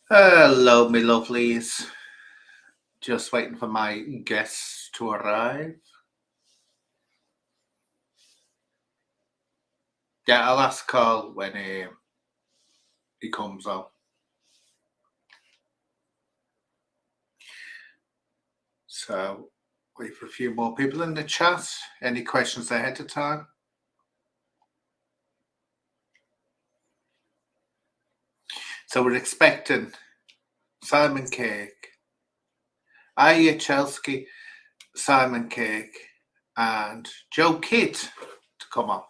Hello, me lovelies. Just waiting for my guests to arrive. Yeah, I'll ask Carl when he comes on. So, wait for a few more people in the chat. Any questions ahead of time? So, we're expecting Simon Cake, Aya Chelsky, Simon Cake, and Joe Kidd to come on.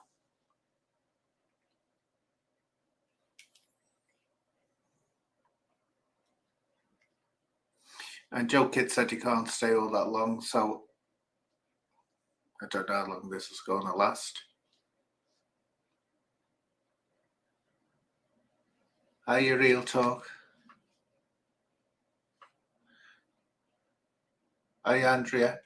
And Joe Kidd said he can't stay all that long, so I don't know how long this is going to last. Are you real talk? Hi, Andrea.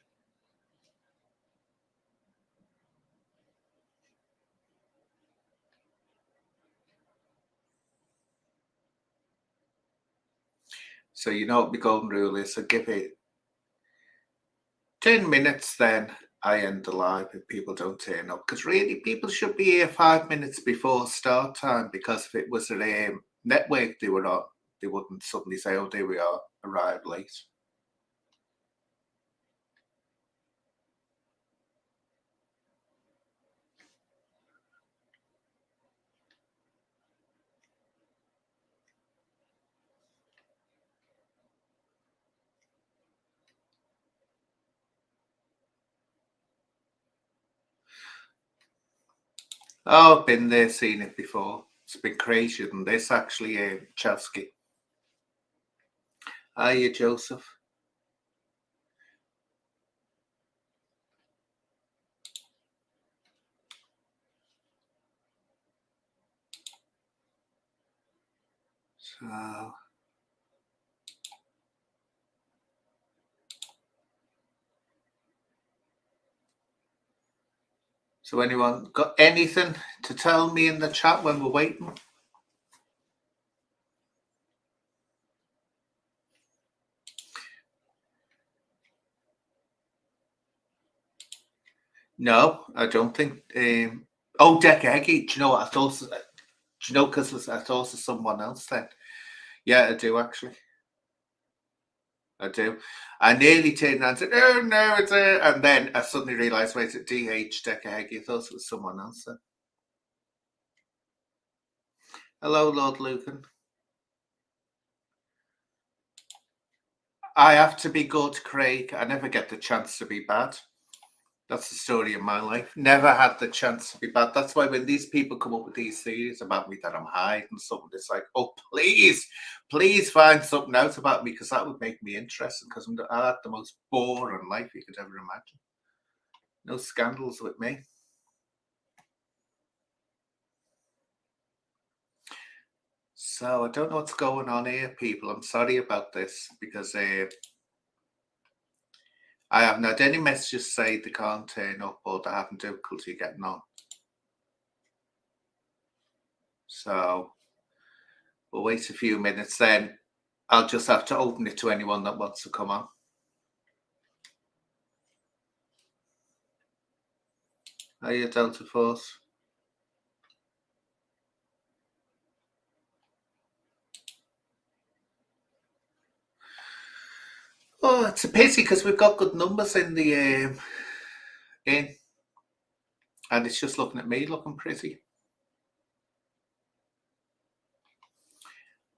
So you know what the golden rule is. So give it 10 minutes, then I end the live if people don't turn up. Because really, people should be here 5 minutes before start time. Because if it was a network they were on, they wouldn't suddenly say, "Oh, there we are, arrived late." Oh, I've been there, seen it before. It's been crazier than this, actually, Chelsky. Hiya, Joseph. So anyone got anything to tell me in the chat when we're waiting? No, I don't think. Decca Heggie. Do you know what I thought? Do you know? Because I thought of someone else then. Yeah, I do actually. I do. I nearly turned around and said, "Oh no, it's a," and then I suddenly realised, wait, it's DH Decca Heggie. I thought it was someone else then. Hello, Lord Lucan. I have to be good, Craig. I never get the chance to be bad. That's the story of my life. Never had the chance to be bad. That's why when these people come up with these theories about me that I'm hiding something, it's like, oh, please find something out about me because that would make me interesting because I had the most boring life you could ever imagine. No scandals with me. So I don't know what's going on here, people. I'm sorry about this because I haven't had any messages say they can't turn up or they're having difficulty getting on. So we'll wait a few minutes, then I'll just have to open it to anyone that wants to come on. Hiya, Delta Force. Oh, it's a pity because we've got good numbers in the in, and it's just looking at me looking pretty.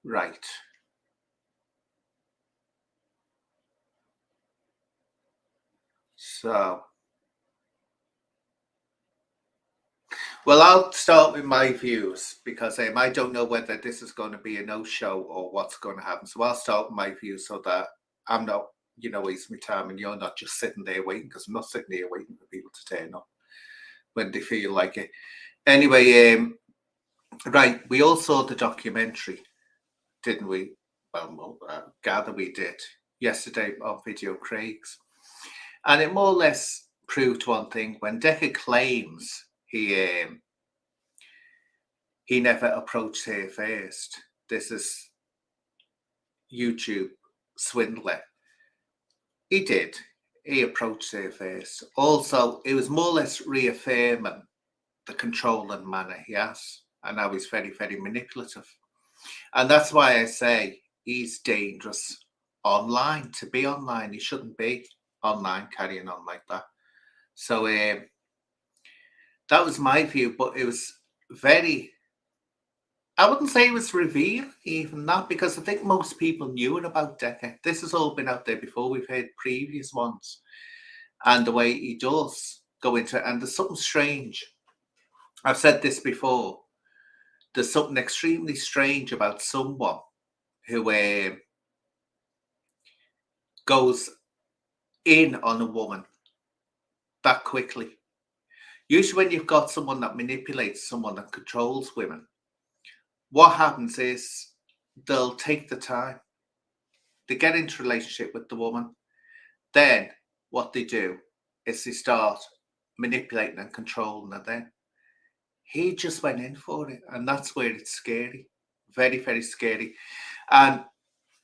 Right. So, well, I'll start with my views because I don't know whether this is going to be a no-show or what's going to happen. So I'll start with my views so that I'm not, wasting my time and you're not just sitting there waiting because I'm not sitting there waiting for people to turn up when they feel like it. Anyway, right, we all saw the documentary, didn't we? Well, gather we did yesterday on Video Craig's. And it more or less proved one thing. When Decca claims he never approached her first, this is YouTube swindler, he did. He approached her first. Also, it was more or less reaffirming the controlling manner he has, and how he's very, very manipulative. And that's why I say he's dangerous online. To be online, he shouldn't be online carrying on like that. So that was my view, but it was very, I wouldn't say it was revealing even that, because I think most people knew it about Decca. This has all been out there before. We've heard previous ones, and the way he does go into it. And there's something strange. I've said this before. There's something extremely strange about someone who goes in on a woman that quickly. Usually when you've got someone that manipulates, someone that controls women, what happens is they'll take the time. They get into a relationship with the woman. Then what they do is they start manipulating and controlling her then. He just went in for it, and that's where it's scary. Very, very scary. And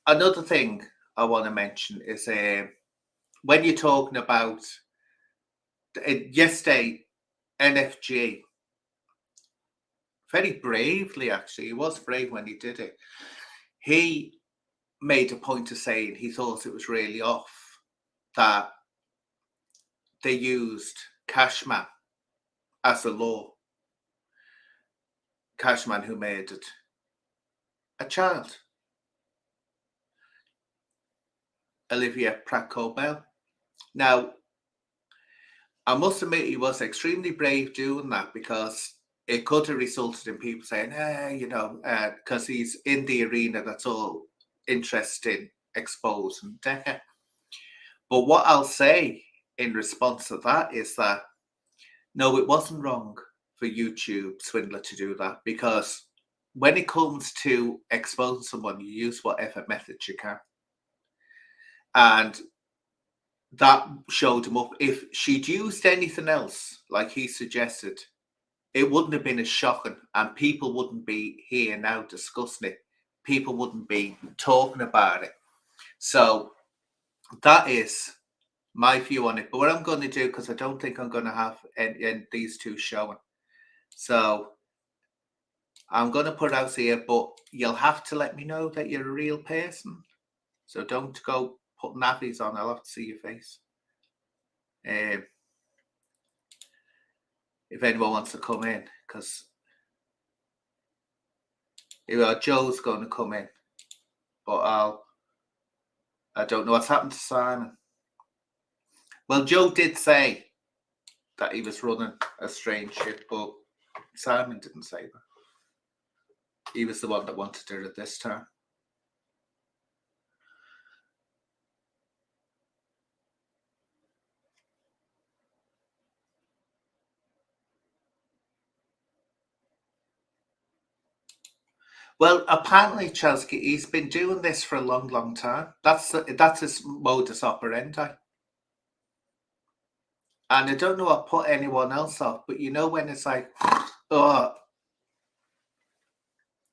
another thing I want to mention is when you're talking about yesterday, N.F.G, very bravely, actually, he was brave when he did it. He made a point of saying he thought it was really off that they used Cashman as a law. Cashman, who murdered a child, Olivia Pratt-Cobell. Now, I must admit he was extremely brave doing that, because it could have resulted in people saying, because he's in the arena that's all interested in exposing Decca. But what I'll say in response to that is that, no, it wasn't wrong for YouTube swindler to do that, because when it comes to exposing someone, you use whatever methods you can. And that showed him up. If she'd used anything else, like he suggested, it wouldn't have been as shocking, and people wouldn't be here now discussing it. People wouldn't be talking about it. So that is my view on it. But what I'm going to do, because I don't think I'm going to have these two showing, so I'm going to put out here, but you'll have to let me know that you're a real person. So don't go put nappies on. I'll have to see your face. If anyone wants to come in, because Joe's going to come in, but I don't know what's happened to Simon. Well, Joe did say that he was running a strange ship, but Simon didn't say that. He was the one that wanted to do it this time. Well, apparently, Chelsea, he's been doing this for a long, long time. That's his modus operandi. And I don't know what put anyone else off, but when it's like, oh,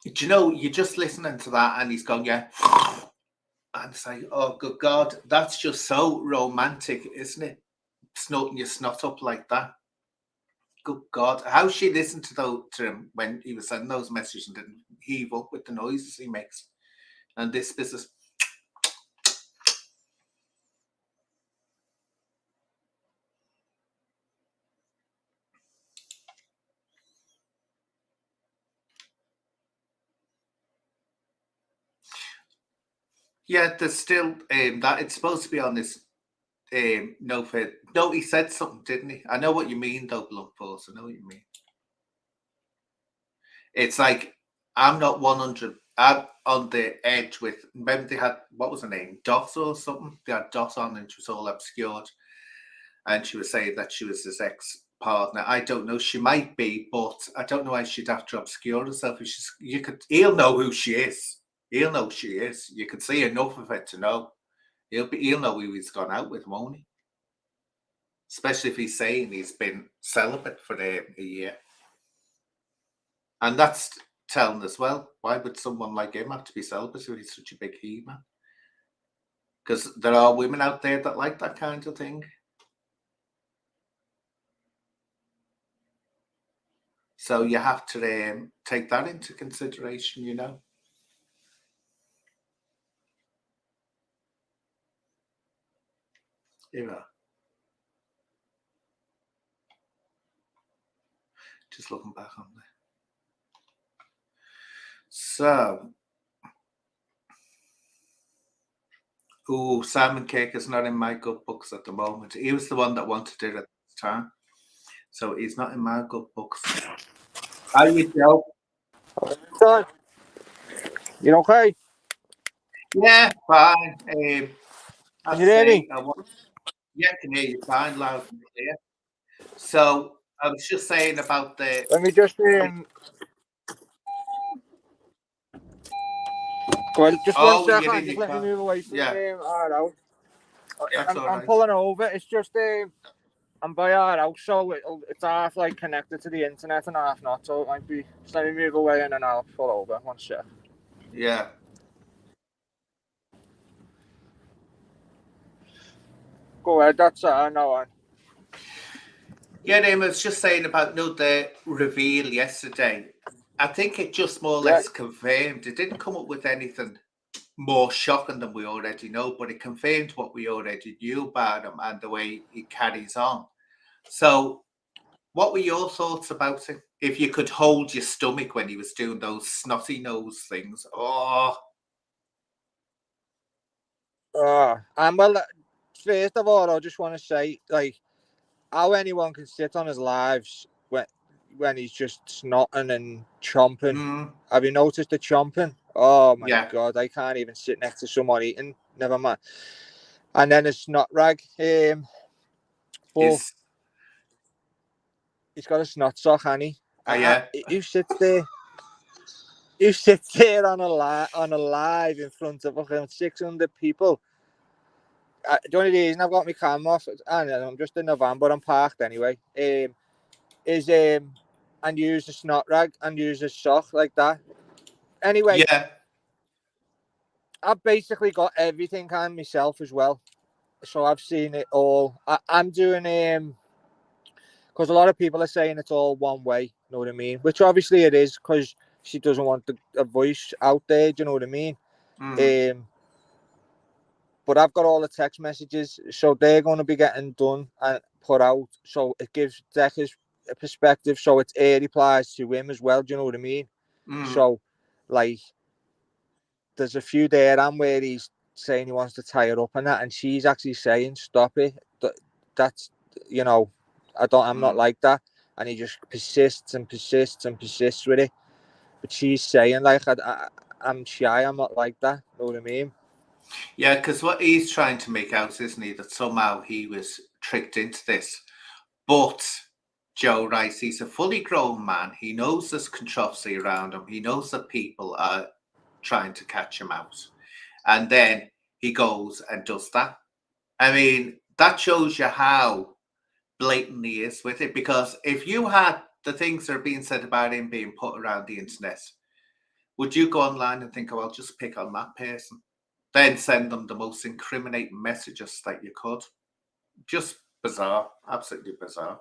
you're just listening to that, and he's gone, yeah. And it's like, oh, good God, that's just so romantic, isn't it? Snorting your snot up like that. Good God, how she listened to him when he was sending those messages and didn't heave up with the noises he makes. And this business. Yeah, there's still that it's supposed to be on this no, he said something, didn't he? I know what you mean, though, Blunt Force. I know what you mean. It's like, I'm not 100. I'm on the edge with. Remember, they had, what was her name? Dot or something? They had Dot on, and she was all obscured. And she was saying that she was his ex-partner. I don't know. She might be, but I don't know why she'd have to obscure herself. He'll know who she is. He'll know who she is. You could see enough of it to know. He'll know who he's gone out with, won't he? Especially if he's saying he's been celibate for a year. And that's telling as well. Why would someone like him have to be celibate if he's such a big he-man? Because there are women out there that like that kind of thing. So you have to take that into consideration, you know. Yeah. Just looking back on there. So, Simon Cake is not in my good books at the moment. He was the one that wanted it at this time. So he's not in my good books. How you, Joe? Son, you okay? Yeah, fine. Can you hear me? Yeah, I can hear you fine, loud and clear. So I was just saying about the. Let me just go ahead, just one Oh, you're second. in Just your let me car. move away from Yeah, our house. that's all I'm right. pulling over. It's just I'm by our house, so it's half like connected to the internet and half not. So it might be. Just let me move away and then I'll pull over. One sec. Yeah. Go ahead. That's I know. Yeah, I was just saying about the reveal yesterday. I think it just more or Yeah. less confirmed. It didn't come up with anything more shocking than we already know, but it confirmed what we already knew about him and the way he carries on. So, what were your thoughts about it? If you could hold your stomach when he was doing those snotty nose things. Oh, And well, first of all, I just want to say, like, how anyone can sit on his lives when he's just snotting and chomping. Have you noticed the chomping? Oh my yeah. god, I can't even sit next to someone eating. Never mind. And then a snot rag. But he's got a snot sock, honey. Yeah. Who sits there? Who sits there on a live in front of 600 people? The only reason I've got my camera off, and I'm just in the van, but I'm parked anyway. Is and use a snot rag and use a sock like that. Anyway, Yeah. I've basically got everything on myself as well, so I've seen it all. I'm doing because a lot of people are saying it's all one way. You know what I mean? Which obviously it is because she doesn't want a voice out there. Do you know what I mean? But I've got all the text messages, so they're going to be getting done and put out. So it gives Decca's a perspective, so it's air replies to him as well. Do you know what I mean? So, like, there's a few there and where he's saying he wants to tie her up and that, and she's actually saying, "Stop it." That's I'm not like that, and he just persists and persists and persists with it. But she's saying, like, I'm shy. I'm not like that. You know what I mean? Yeah, because what he's trying to make out, isn't he, that somehow he was tricked into this. But Joe Rice, he's a fully grown man. He knows there's controversy around him. He knows that people are trying to catch him out. And then he goes and does that. I mean, that shows you how blatant he is with it. Because if you had the things that are being said about him being put around the internet, would you go online and think, oh, I'll just pick on that person? Then send them the most incriminating messages that you could. Just bizarre, absolutely bizarre.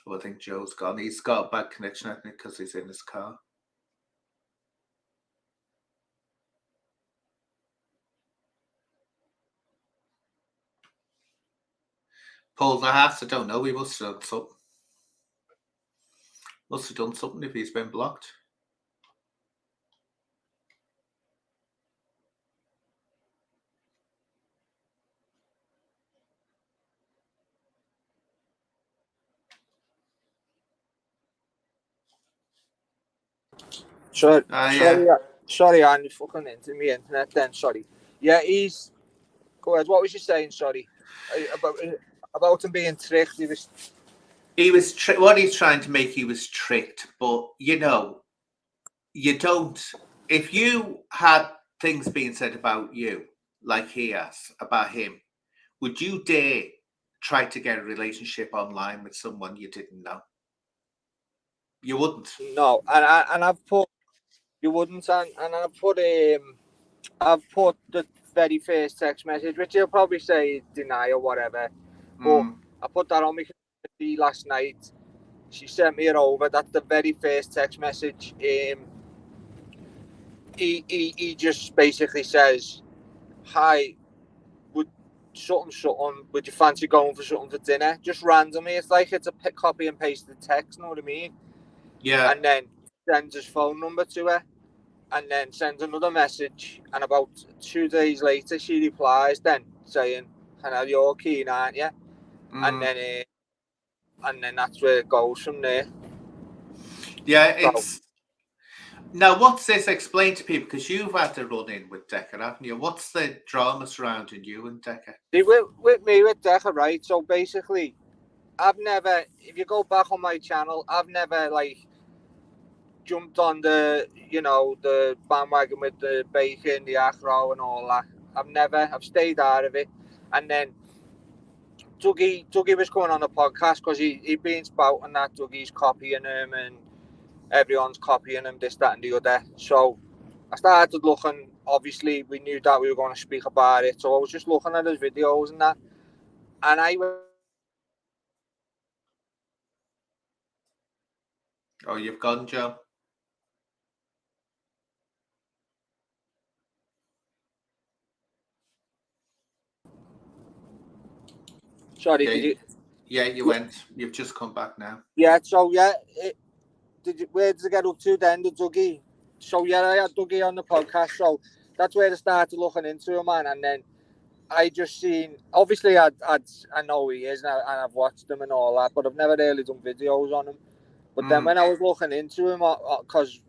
Well, I think Joe's gone. He's got a bad connection, I think, because he's in his car. Pulled the hat. I don't know. He must have done something. Must have done something if he's been blocked. Sorry, Yeah. sorry, Anne, you fucking into me internet then. Sorry. Yeah, he's. Go ahead. What was you saying? Sorry, about him being tricked. He was what he's trying to make. He was tricked, but you don't. If you had things being said about you, like he has about him, would you dare try to get a relationship online with someone you didn't know? You wouldn't. No, and I've put you wouldn't, and I've put the very first text message, which he'll probably say deny or whatever, but I put that on my community last night. She sent me it over. That's the very first text message. He just basically says, "Hi, would would you fancy going for something for dinner?" Just randomly. It's like it's a copy and pasted text. Know what I mean? Yeah. And then sends his phone number to her, and then sends another message. And about 2 days later, she replies then saying, "Hello, you're keen, aren't you?" And then that's where it goes from there. Yeah, it's now. What's this? Explain to people, because you've had to run in with Decca, haven't you? What's the drama surrounding you and Decca? See, with me with Decca, right? So basically, I've never. If you go back on my channel, I've never like jumped on the bandwagon with the bacon, the acro, and all that. I've stayed out of it. And then Dougie was coming on the podcast because he'd been spouting that Dougie's copying him and everyone's copying him, this, that, and the other. So I started looking. Obviously, we knew that we were going to speak about it. So I was just looking at his videos and that. And I went, Oh, you've gone, Joe? sorry, Yeah, did you? yeah, you went. You've just come back now. Yeah, so yeah, where did it get up to then, the Dougie? So yeah, I had Dougie on the podcast, so that's where I started looking into him, man. And then I just seen, obviously, I know who he is, and I've watched him and all that, but I've never really done videos on him. But then when I was looking into him, because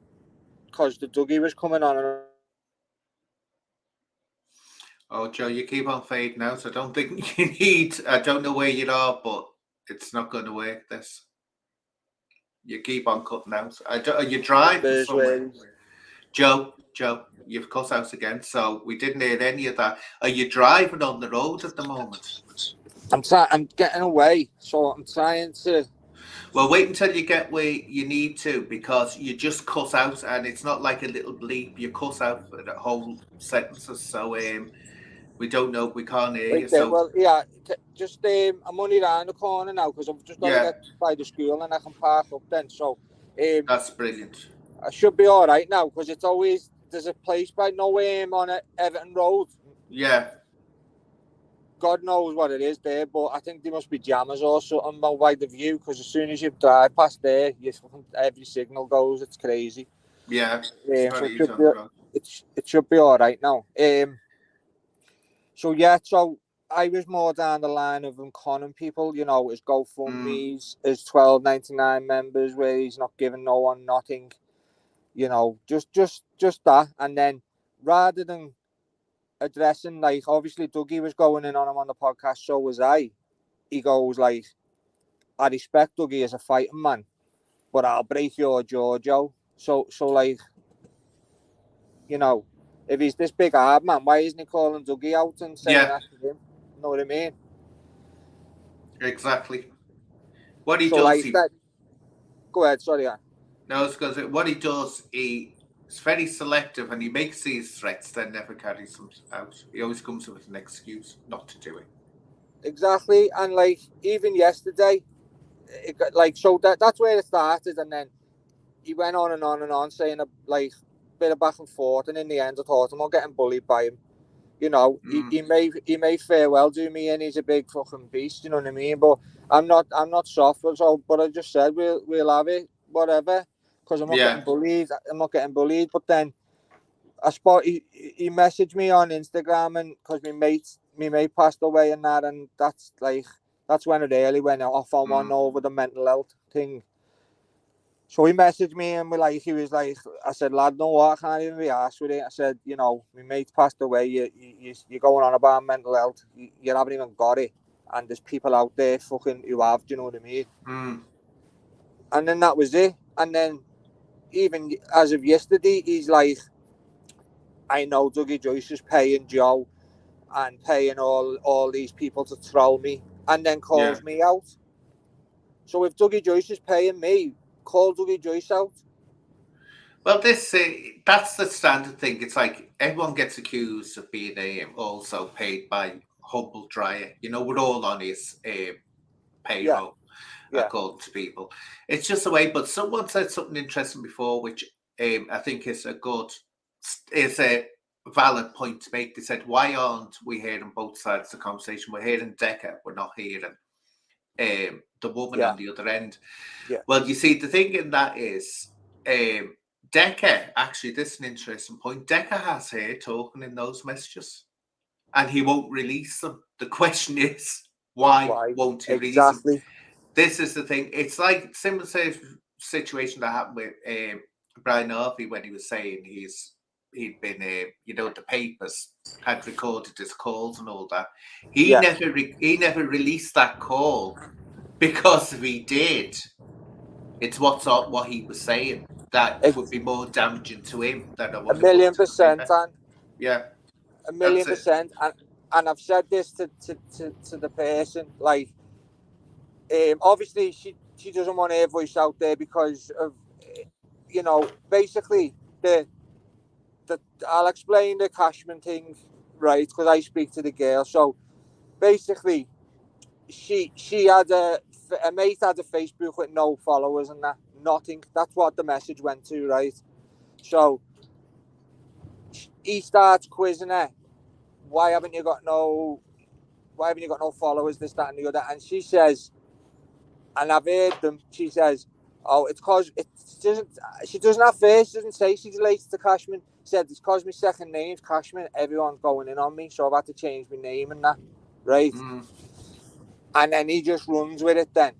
the Dougie was coming on. Oh, Joe, you keep on fading out. I don't think you need. I don't know where you are, but it's not going to work. This. You keep on cutting out. Are you driving somewhere? Joe, you've cut out again, so we didn't hear any of that. Are you driving on the road at the moment? I'm getting away, so I'm trying to. Well, wait until you get where you need to, because you just cut out, and it's not like a little bleep. You cut out the whole sentences, so we don't know. We can't hear you. So Well, yeah, just I'm only around the corner now because I've just got to get by the school and I can park up then. So that's brilliant. I should be all right now because it's always there's a place by nowhere on Everton Road. Yeah. God knows what it is there, but I think there must be jammers or something by the view because as soon as you drive past there, every signal goes. It's crazy. Yeah. So it should be all right now. So yeah, so I was more down the line of him conning people, his GoFundMe's, his $12.99 members where he's not giving no one nothing, just that. And then rather than addressing, like, obviously Dougie was going in on him on the podcast, so was I. He goes like, I respect Dougie as a fighting man, but I'll break your jaw, Joe. So like, if he's this big hard man, why isn't he calling Dougie out and saying that to him? You know what I mean? Exactly. What he so does, like that. Go ahead, sorry. No, it's because what he does, he's very selective, and he makes these threats that never carries them out. He always comes up with an excuse not to do it. Exactly, and like even yesterday, that's where it started, and then he went on and on and on saying a bit of back and forth, and in the end, I thought I'm not getting bullied by him. He may fair well do me, and he's a big fucking beast. You know what I mean? But I'm not soft. So, but I just said we'll have it, whatever, because I'm not getting bullied. I'm not getting bullied. But then I spot he messaged me on Instagram, and because my mate passed away and that, and that's when it really went off on one over the mental health thing. So he messaged me and he was like, I said, lad, no, I can't even be arsed with it. I said, my mate passed away. You're going on about mental health. You haven't even got it. And there's people out there fucking who have, do you know what I mean? And then that was it. And then even as of yesterday, he's like, I know Dougie Joyce is paying Joe and paying all these people to troll me, and then calls me out. So if Dougie Joyce is paying me, call Dougie Joyce out. Well, that's the standard thing. It's like everyone gets accused of being also paid by Humble Dryer. You know, we're all on his payroll, according to people. It's just a way. But someone said something interesting before, which I think is a valid point to make. They said, why aren't we hearing both sides of the conversation? We're hearing Decca, we're not hearing the woman on the other end. Well, you see, the thing in that is Decca, actually, this is an interesting point. Decca has her talking in those messages, and he won't release them. The question is, why won't he release them? This is the thing. It's like similar situation that happened with Brian Harvey when he was saying he'd been, the papers had recorded his calls and all that. He never released that call, because if he did, it's what he was saying that would be more damaging to him than what it was to the paper. 1,000,000%, yeah, 1,000,000%, and I've said this to the person, like, obviously she doesn't want her voice out there because of, basically I'll explain the Cashman thing, right? Because I speak to the girl. So basically, she had a mate had a Facebook with no followers and nothing. That's what the message went to, right? So he starts quizzing her. Why haven't you got no followers? This, that, and the other. And she says, and I've heard them. She says, "Oh, it's cause it doesn't." She doesn't have face. Doesn't say she's related to Cashman. She said it's cause my second name's Cashman. Everyone's going in on me, so I've had to change my name and that, right? And then he just runs with it. Then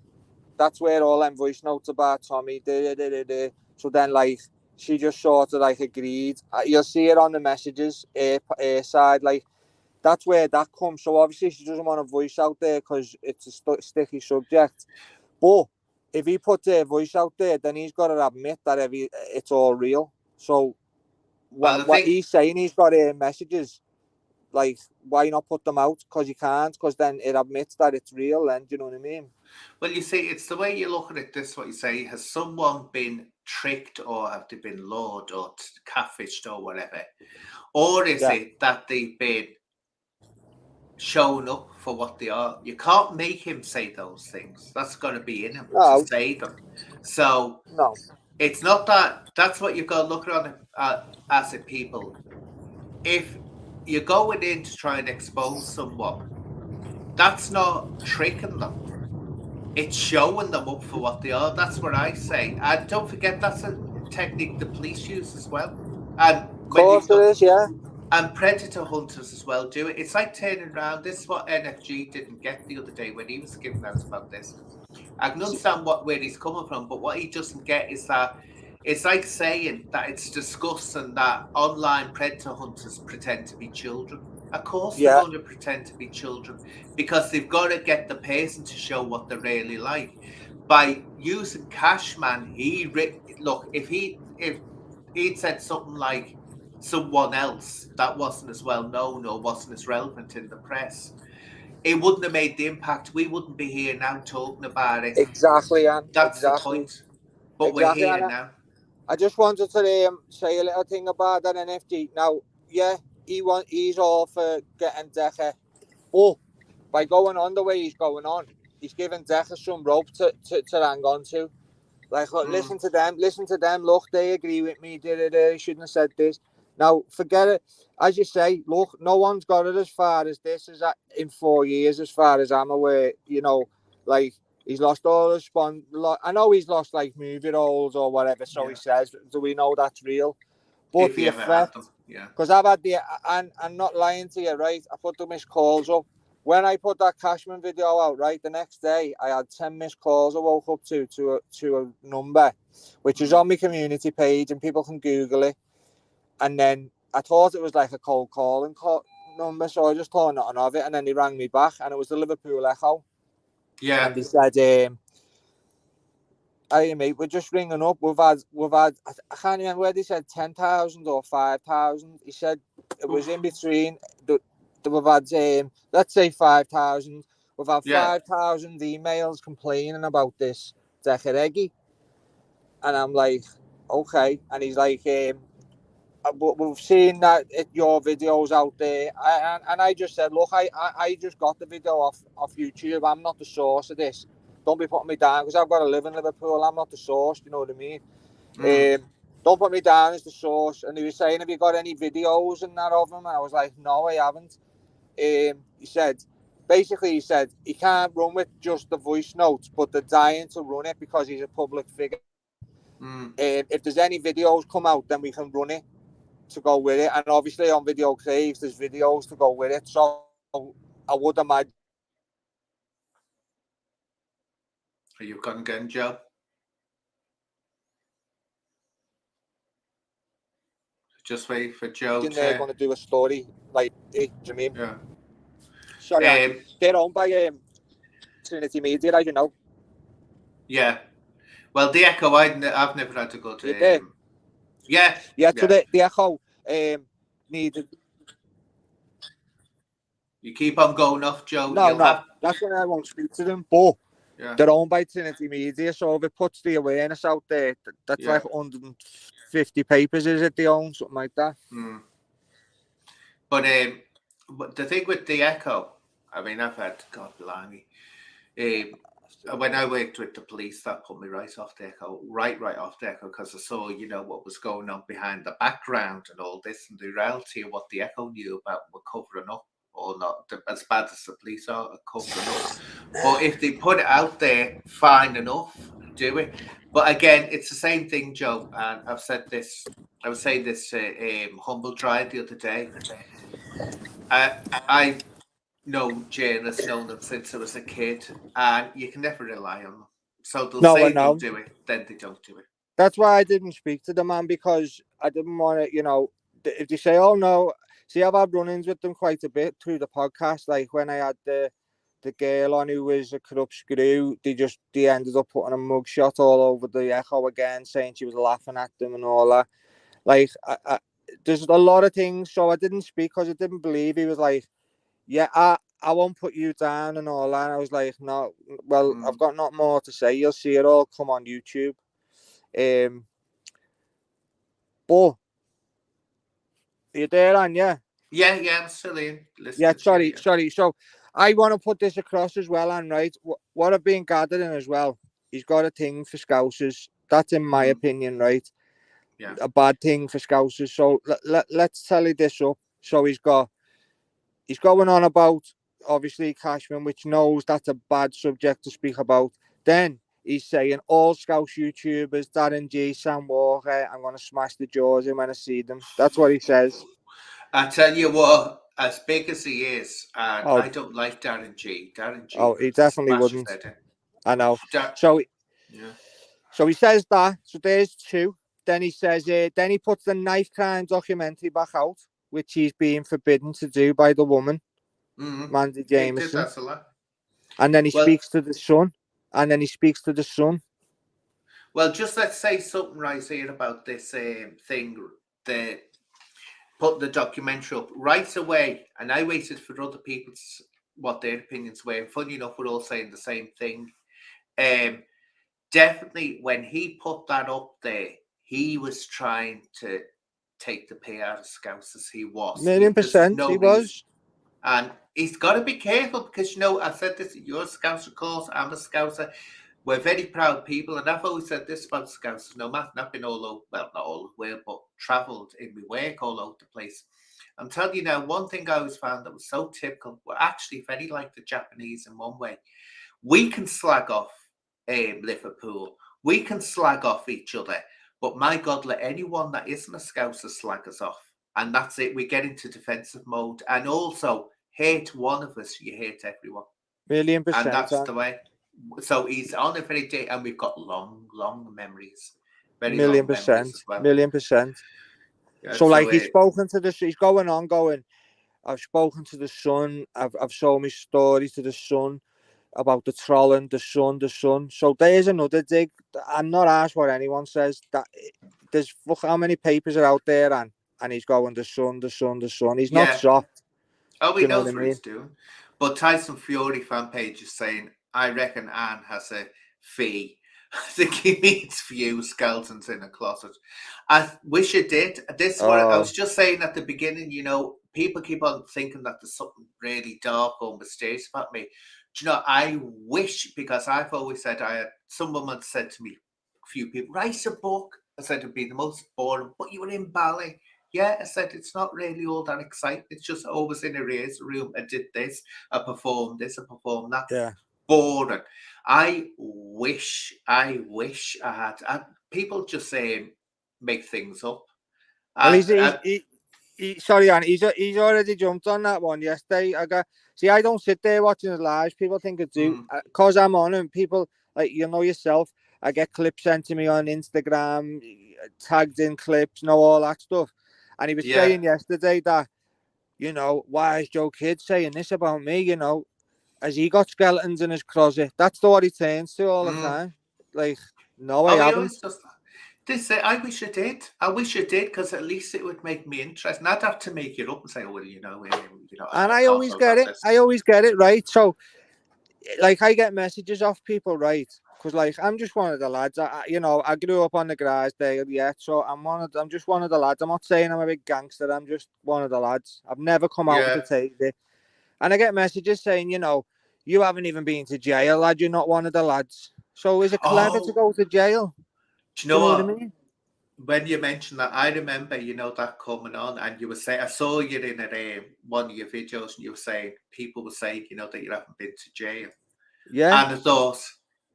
that's where all them voice notes about Tommy. So then, like, she just sort of like agreed. You'll see it on the messages, side, like. That's where that comes. So obviously she doesn't want a voice out there because it's a sticky subject. But if he puts a voice out there, then he's got to admit that it's all real. So what he's saying, he's got messages. Like, why not put them out? Because you can't. Because then it admits that it's real. Then, do you know what I mean? Well, you see, it's the way you look at it. This, what you say, has someone been tricked, or have they been lured or catfished or whatever? Or is it that they've been shown up for what they are? You can't make him say those things. That's got to be in him to say them. So it's not that. That's what you've got to look at as a people. If you're going in to try and expose someone, that's not tricking them. It's showing them up for what they are. That's what I say. And don't forget, that's a technique the police use as well. And of course it is, yeah. And predator hunters as well do it. It's like turning around. This is what N.F.G didn't get the other day when he was giving out about this. I can understand where he's coming from, but what he doesn't get is that it's like saying that it's disgusting that online predator hunters pretend to be children. Of course they're going to pretend to be children, because they've got to get the person to show what they're really like. By using Cashman, if he'd said something like someone else that wasn't as well known or wasn't as relevant in the press, it wouldn't have made the impact. We wouldn't be here now talking about it. Exactly, Anne. That's the point. But we're here Anna. Now. I just wanted to say a little thing about that N.F.G. Now, he's all for getting Decca. But by going on the way he's going on, he's giving Decca some rope to hang on to. Like, look, listen to them. Look, they agree with me. They shouldn't have said this. Now, forget it. As you say, look, no one's got it as far as this is in 4 years, as far as I'm aware. Like, he's lost all his I know he's lost, like, movie roles or whatever, so he says. Do we know that's real? But the effect, because I've had I'm not lying to you, right? I put the missed calls up. When I put that Cashman video out, right, the next day, I had 10 missed calls I woke up to a number, which is on my community page, and people can Google it. And then I thought it was like a cold calling number, so I just turned it on of it, and then they rang me back, and it was the Liverpool Echo. Yeah. And they said, hey, mate, we're just ringing up. We've had, I can't remember where they said 10,000 or 5,000. He said it was in between. we've had let's say 5,000. We've had Yeah. 5,000 emails complaining about this Decca Heggie. And I'm like, okay. And he's like, we've seen that your videos out there. And I just said, look, I just got the video off YouTube. I'm not the source of this. Don't be putting me down because I've got to live in Liverpool. I'm not the source. You know what I mean? Don't put me down as the source. And he was saying, have you got any videos and that of him? And I was like, no, I haven't. He said, basically, he said he can't run with just the voice notes, but they're dying to run it because he's a public figure. If there's any videos come out, then we can run it to go with it. And obviously on Video Craves, there's videos to go with it. So I would imagine. Are you gone again, Joe? Just wait for Joe They're going to do a story like it. Do you mean? Yeah. Sorry, they're owned by Trinity Media, as you know. Yeah. Well, the Echo, I've never had to go to. Yeah. So the Echo needed. You keep on going off, Joe. No, that's when I won't speak to them. But they're owned by Trinity Media, so if it puts the awareness out there, that's like 150 papers, is it? They own something like that. But the thing with the Echo, I mean, I've had, God blimey, when I worked with the police, that put me right off the Echo, right off the Echo, because I saw, what was going on behind the background and all this, and the reality of what the Echo knew about were covering up, or not as bad as the police are covering up. But if they put it out there, fine enough, do it. But again, it's the same thing, Joe. And I've said this. I was saying this Humble Drive the other day. I know journalists, known them since I was a kid, and you can never rely on them. So they'll say they'll do it, then they don't do it. That's why I didn't speak to the man, because I didn't want to, if they say, oh no, see, I've had run-ins with them quite a bit through the podcast. Like when I had the girl on who was a corrupt screw, they ended up putting a mugshot all over the Echo again, saying she was laughing at them and all that. Like, there's a lot of things. So I didn't speak because I didn't believe. He was like, yeah, I won't put you down and all that. And I was like, no, well, I've got nothing more to say. You'll see it all come on YouTube. But are you there, Anne? Yeah, I'm still in. Yeah, sorry. So I want to put this across as well, Anne, right? What I've been gathering as well, he's got a thing for Scousers. That's in my opinion, right? Yeah. A bad thing for Scousers. So let's tally this up. So he's going on about, obviously, Cashman, which knows that's a bad subject to speak about. Then he's saying all Scouse YouTubers, Darren G, Sam Walker, I'm going to smash the jaws in when I see them. That's what he says. I tell you what, as big as he is, and I don't like Darren G. He definitely wouldn't. I know. So he says that. So there's two. Then he says, then he puts the knife crime documentary back out, which he's being forbidden to do by the woman, Mandy Jameson. And then he speaks to the son. Well, just let's say something right here about this thing, the put the documentary up right away, and I waited for other people's what their opinions were. And funny enough, we're all saying the same thing. Definitely, when he put that up there, he was trying to take the pay out of Scousers. He was 1,000,000%. He was, and he's got to be careful because I said this. You're a Scouser, of course. I'm a Scouser. We're very proud people, and I've always said this about Scousers. No matter, not been all over, well, not all over the world, but travelled in my work all over the place. I'm telling you now, one thing I always found that was so typical. We're actually very like the Japanese in one way. We can slag off Liverpool. We can slag off each other. But my God, let anyone that isn't a Scouser slag us off. And that's it. We get into defensive mode. And also, hate one of us, you hate everyone. 1,000,000%. And that's the way. So he's on a very day, and we've got long memories. 1,000,000%. 1,000,000%. Yeah, so like he's spoken to he's going, I've spoken to the son, I've shown my story to the son about the trolling, the son. So there's another dig. I'm not asked what anyone says. That there's how many papers are out there, and he's going the son. He's not soft. Oh, Do he you know what I knows what mean? he's doing. But Tyson Fury fan page is saying, I reckon Anne has a fee. I think he means few skeletons in a closet. I wish it did. This is what I Oh, was just saying at the beginning. You know, people keep on thinking that there's something really dark or mysterious about me. Do you know, I wish, because I've always said, some woman said to me, a few people, write a book. I said it'd be the most boring, but you were in ballet. Yeah, I said it's not really all that exciting. It's just always in a rehearsal room. I did this, I performed this, I performed that. yeah. Boring. I wish I had. People just say make things up. Well, And sorry, Anne, he's already jumped on that one yesterday. I don't sit there watching his lives. People think I do. Because I'm on him, people, like, you know yourself, I get clips sent to me on Instagram, tagged in clips, all that stuff. And he was saying yesterday that, why is Joe Kidd saying this about me, Has he got skeletons in his closet? That's what he turns to all the time. Like, no, I he haven't. always does that. I wish I did. I wish I did, because at least it would make me interested. I'd have to make it up and say, "Oh, well, And I I can't always talk get about it. this." I always get it, right? So, like, I get messages off people, right? Because, like, I'm just one of the lads. I grew up on the garage there, yeah. So I'm just one of the lads. I'm not saying I'm a big gangster. I'm just one of the lads. I've never come out to take it. And I get messages saying, you haven't even been to jail, lad. You're not one of the lads. So is it clever to Oh, go to jail? do you Do know you know what I what? mean? When you mentioned that, I remember, that coming on, and you were saying, I saw you in one of your videos, and you were saying, people were saying, that you haven't been to jail. Yeah. And I thought,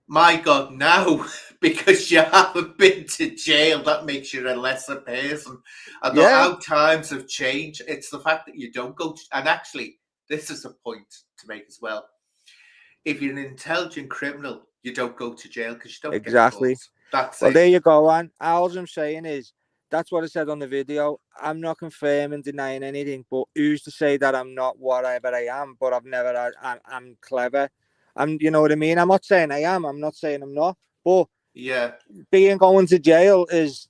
my God, now, because you haven't been to jail, that makes you a lesser person. I thought, Yeah. how times have changed. It's the fact that you don't go to, and actually, this is a point to make as well. If you're an intelligent criminal, you don't go to jail because you don't get caught. Exactly. That's Well, it. there you go, Anne. All I'm saying is, that's what I said on the video. I'm not confirming, denying anything, but who's to say that I'm not whatever I am? But I've never had, I'm clever. You know what I mean? I'm not saying I am. I'm not saying I'm not. But being going to jail is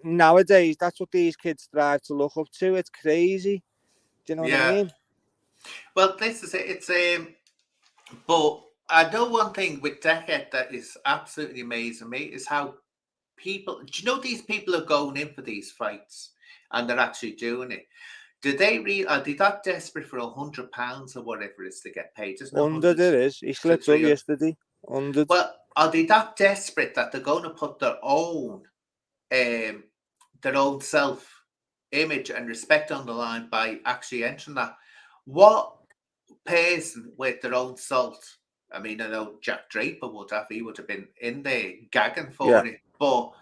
nowadays, that's what these kids strive to look up to. It's crazy. Do you know what I mean? Well, this is it. But I know one thing with Decca that is absolutely amazing me is how people. Do you know these people are going in for these fights and they're actually doing it? Do they are they that desperate for £100 or whatever it is to get paid? Isn't it 100 it is. He to slipped up 300? yesterday. 100. Well, are they that desperate that they're going to put their own self image and respect on the line by actually entering that? What person with their own salt? I mean, I know Jack Draper would have. He would have been in there gagging for it. But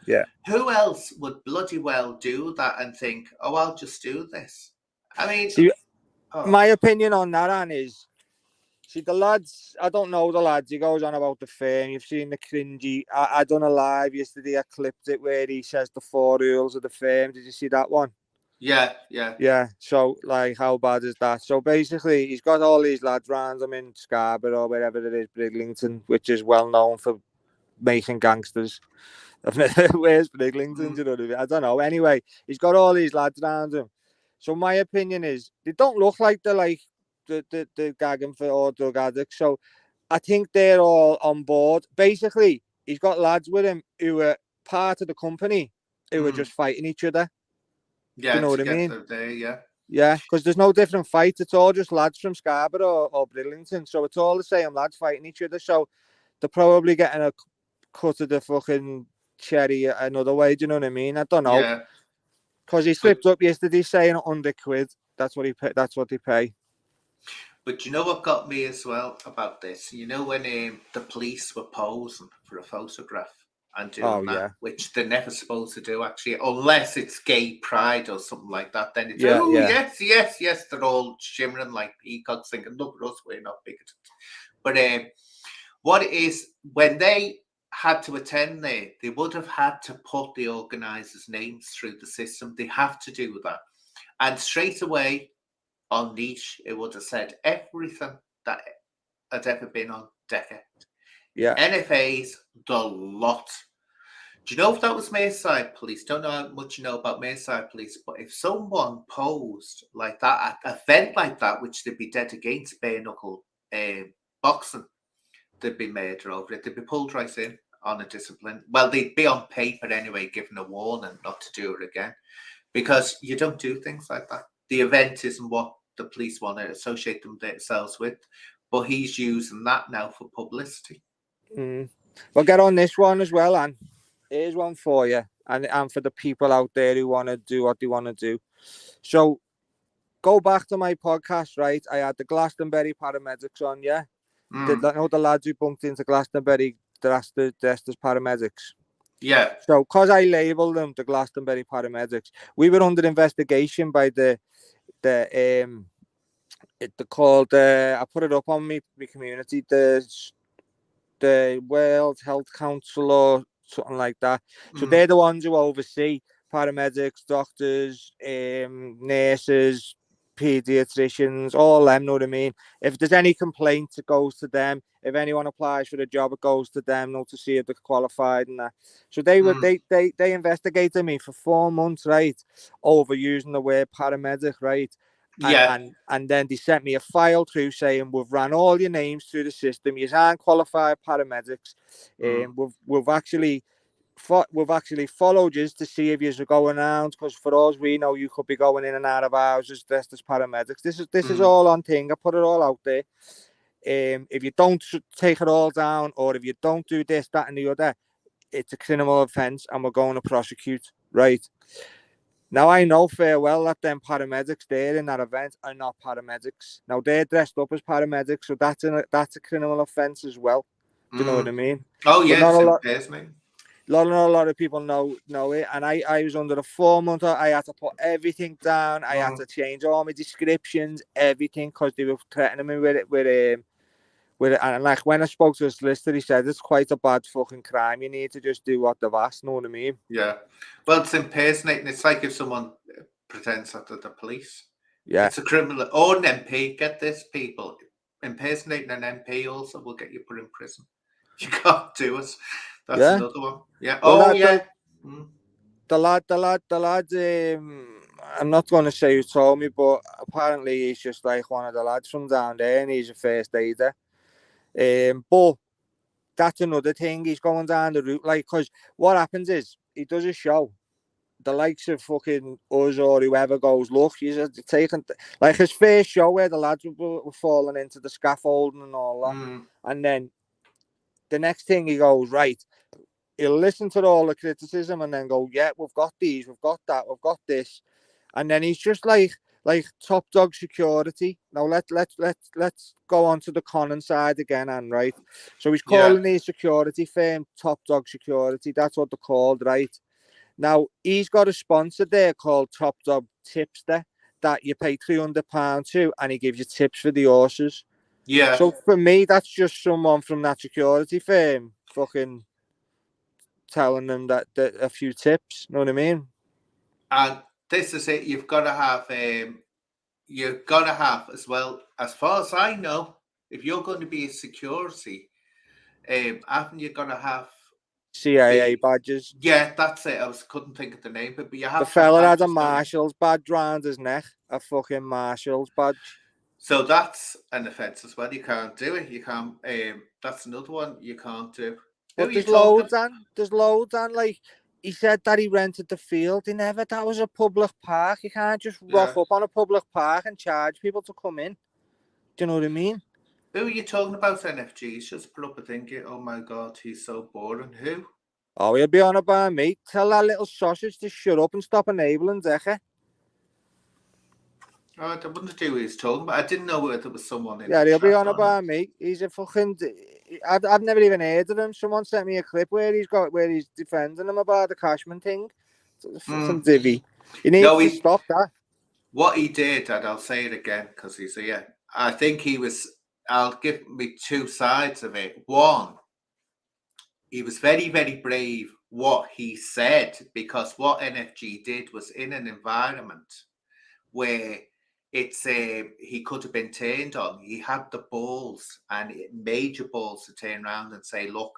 who else would bloody well do that and think, oh, I'll just do this? I mean, see, my opinion on that, Anne, is, see, the lads, I don't know the lads. He goes on about the firm. You've seen the cringy. I done a live yesterday. I clipped it where he says the 4 rules of the firm. Did you see that one? Yeah. So, like, how bad is that? So, basically, he's got all these lads round him in Scarborough or wherever it is, Briglington, which is well known for making gangsters. Where's Briglington? Do you know what I mean? I don't know. Anyway, he's got all these lads around him. So, my opinion is, they don't look like they're like the gagging for or drug addicts. So, I think they're all on board. Basically, he's got lads with him who are part of the company who are just fighting each other. Do you know what I mean? Yeah, because there's no different fight. It's all just lads from Scarborough or Briglington. So it's all the same lads fighting each other. So they're probably getting a cut of the fucking cherry another way. Do you know what I mean? I don't know. Yeah. Because he slipped up yesterday saying £100. That's what he pay. That's what they pay. But you know what got me as well about this? You know when the police were posing for a photograph and doing that, which they're never supposed to do actually, unless it's gay pride or something like that. Then it's yes, they're all shimmering like peacocks, thinking, look at us, we're not bigoted. But what it is, when they had to attend there, they would have had to put the organisers' names through the system. They have to do that, and straight away on Niche, it would have said everything that had ever been on Decca. Yeah. NFAs, the lot. Do you know if that was Merseyside Police? Don't know how much you know about Merseyside Police, but if someone posed like that, an event like that, which they'd be dead against bare knuckle boxing, they'd be murder over it. They'd be pulled right in on a discipline. Well, they'd be on paper anyway, given a warning not to do it again, because you don't do things like that. The event isn't what the police want to associate themselves with, but he's using that now for publicity. We'll get on this one as well, and here's one for you, and for the people out there who want to do what they want to do. So, go back to my podcast, right? I had the Glastonbury paramedics on, yeah? The lads who bumped into Glastonbury dressed as paramedics. Yeah. So, because I labelled them the Glastonbury paramedics, we were under investigation by the called, I put it up on my community, the World Health Council or something like that. So they're the ones who oversee paramedics, doctors, nurses, pediatricians, all them, know what I mean? If there's any complaint, it goes to them. If anyone applies for the job, it goes to them, to see if they're qualified and that. So they investigated me for 4 months, right, over using the word paramedic, right? And then they sent me a file through saying we've ran all your names through the system. You aren't qualified paramedics. We've actually followed you to see if you're going around, because for us we know you could be going in and out of houses dressed as paramedics. This is all on thing. I put it all out there. If you don't take it all down, or if you don't do this, that, and the other, it's a criminal offence, and we're going to prosecute. Right. Now, I know fair well that them paramedics there in that event are not paramedics. Now, they're dressed up as paramedics, so that's a criminal offence as well. Do you know what I mean? Oh, yeah, not a lot of people know it. And I was under a 4 month. I had to put everything down. I had to change all my descriptions, everything, because they were threatening me with it. And like when I spoke to a solicitor, he said it's quite a bad fucking crime. You need to just do what they've asked. Know what I mean? Yeah. Well, it's impersonating. It's like if someone pretends that they're the police. Yeah. It's a criminal or an MP. Get this, people. Impersonating an MP also will get you put in prison. You can't do it. That's another one. Yeah. Well, The lad. I'm not going to say who told me, but apparently he's just like one of the lads from down there, and he's a first aider. But that's another thing. He's going down the route, like, because what happens is he does a show. The likes of fucking us or whoever goes, look, he's taking like his first show where the lads were falling into the scaffolding and all that, and then the next thing he goes, right, he'll listen to all the criticism and then go, yeah, we've got these, we've got that, we've got this, and then he's just like top dog security. Now let's go on to the Conan side again, and right. So he's calling his security firm Top Dog Security. That's what they're called, right? Now he's got a sponsor there called Top Dog Tipster that you pay £300 to, and he gives you tips for the horses. Yeah. So for me, that's just someone from that security firm fucking telling them that a few tips. Know what I mean? And this is it. You've got to have as well, as far as I know, if you're going to be a security, haven't you got to have CIA badges? Yeah, that's it. Couldn't think of the name, but you have the fella had a marshal's badge round his neck, a fucking marshal's badge. So that's an offence as well. You can't do it. You can't. That's another one you can't do. But there's loads, and like he said that he rented the field. That was a public park. You can't just rock up on a public park and charge people to come in. Do you know what I mean? Who are you talking about? N.F.G. He's just put up a thing. Oh my god, he's so boring. Who? Oh, he'll be on about me. Tell that little sausage to shut up and stop enabling Decca. I wouldn't do what he's talking about. I didn't know whether there was someone in. Yeah, he'll be on about me. He's a fucking. I've never even heard of him. Someone sent me a clip where he's defending him about the Cashman thing. Fucking divvy. He needs to stop that. What he did, and I'll say it again because he's here. I think he was. I'll give me two sides of it. One, he was very, very brave what he said, because what N.F.G. did was in an environment where he could have been turned on. He had the balls, and major balls, to turn around and say, look,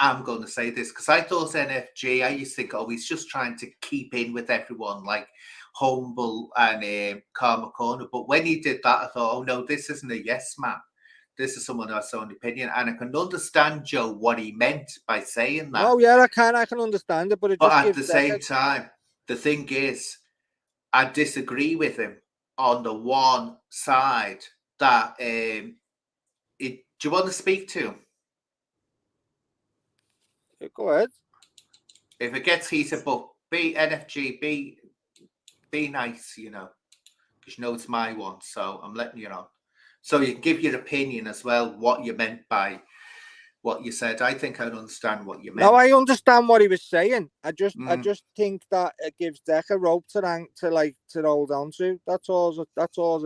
I'm going to say this because I thought N.F.G, I used to think, oh, he's just trying to keep in with everyone, like Humble and Karma Corner. But when he did that, I thought, oh, no, this isn't a yes man. This is someone who has their own opinion. And I can understand, Joe, what he meant by saying that. Oh, yeah, I can understand it, but it just But at gives the same time, the thing is, I disagree with him on the one side that do you want to speak to him? Go ahead. If it gets heated, but be N.F.G, be nice, you know, because you know it's my one, so I'm letting you know. So you can give your opinion as well, what you meant by what you said. I think I understand what you meant. No, I understand what he was saying. I just think that it gives Decca rope to hold on to. That's all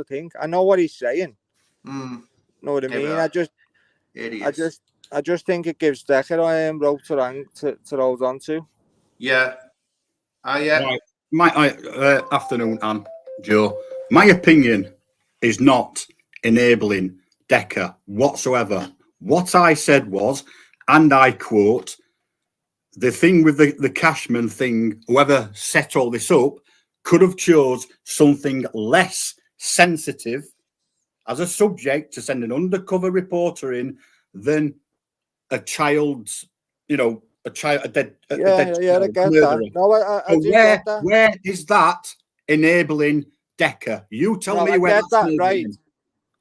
I think. I know what he's saying. Know what I mean? I just think it gives Decca rope to hold on to. Yeah. Yeah. Right. Afternoon, Anne, Joe. My opinion is not enabling Decca whatsoever. What I said was, and I quote, the thing with the Cashman thing, whoever set all this up could have chose something less sensitive as a subject to send an undercover reporter in than a child's, a dead I child get murderer. that. No, I do get that. Where is that enabling Decca? You tell me where that's right.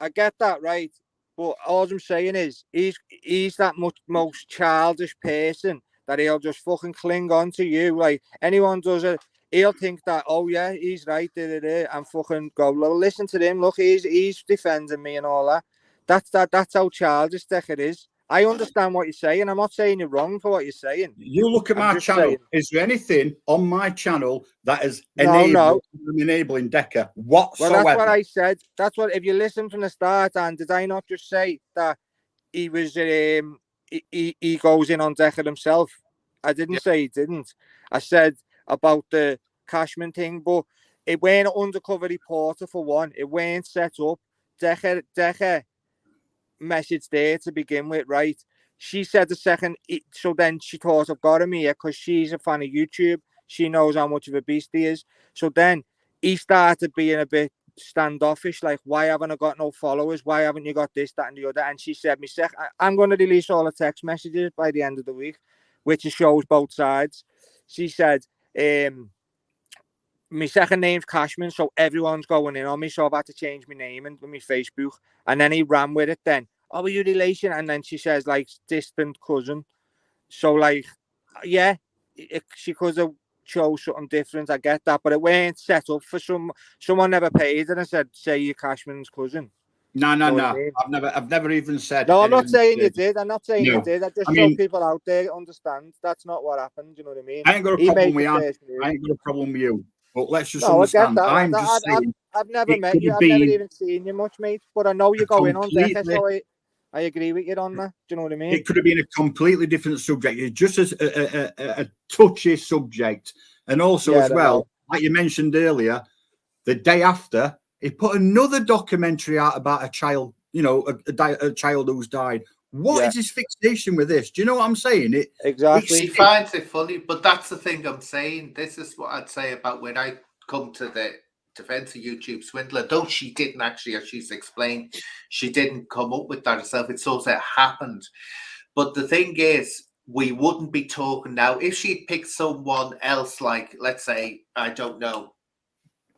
I get that, right. But all I'm saying is he's that most childish person that he'll just fucking cling on to you. Like anyone does it, he'll think that, oh yeah, he's right, and fucking go, well, listen to him, look, he's defending me and all that. That's how childish Decca is. I understand what you're saying. I'm not saying you're wrong for what you're saying. You look at my channel. Saying, is there anything on my channel that is enabling Decca whatsoever? Well, that's what I said. That's what, if you listen from the start, and did I not just say that he was he goes in on Decca himself? I didn't say he didn't. I said about the Cashman thing, but it weren't an undercover reporter for one. It weren't set up. Decca message there to begin with, right? She said the second, so then she thought, I've got him here because she's a fan of YouTube. She knows how much of a beast he is. So then he started being a bit standoffish, like, why haven't I got no followers? Why haven't you got this, that, and the other? And she said, I'm going to release all the text messages by the end of the week, which shows both sides. She said, my second name's Cashman, so everyone's going in on me, so I've had to change my name and my Facebook. And then he ran with it then. Oh, are you relation? And then she says, like, distant cousin. So, like, yeah, she could have chose something different. I get that, but it weren't set up for someone never paid her and said, say you're Cashman's cousin. No. I mean? I've never even said. No, I'm not saying you did. I'm not saying you did. I just so people out there understand that's not what happened. You know what I mean? I ain't got a problem with you. I ain't got a problem with you. But let's just understand. I get that. I've never met you. I've never even seen you much, mate. But I know you go in on Decca, so I agree with you on that. Do you know what I mean? It could have been a completely different subject. It's just a touchy subject. And also, as well, like you mentioned earlier, the day after, he put another documentary out about a child, a child who's died. What is his fixation with this? Do you know what I'm saying? Exactly. He finds it funny, but that's the thing I'm saying. This is what I'd say about when I come to the defense of YouTube swindler, though she didn't actually, as she's explained, she didn't come up with that herself. It's so that happened. But the thing is, we wouldn't be talking now if she'd picked someone else, like, let's say, I don't know,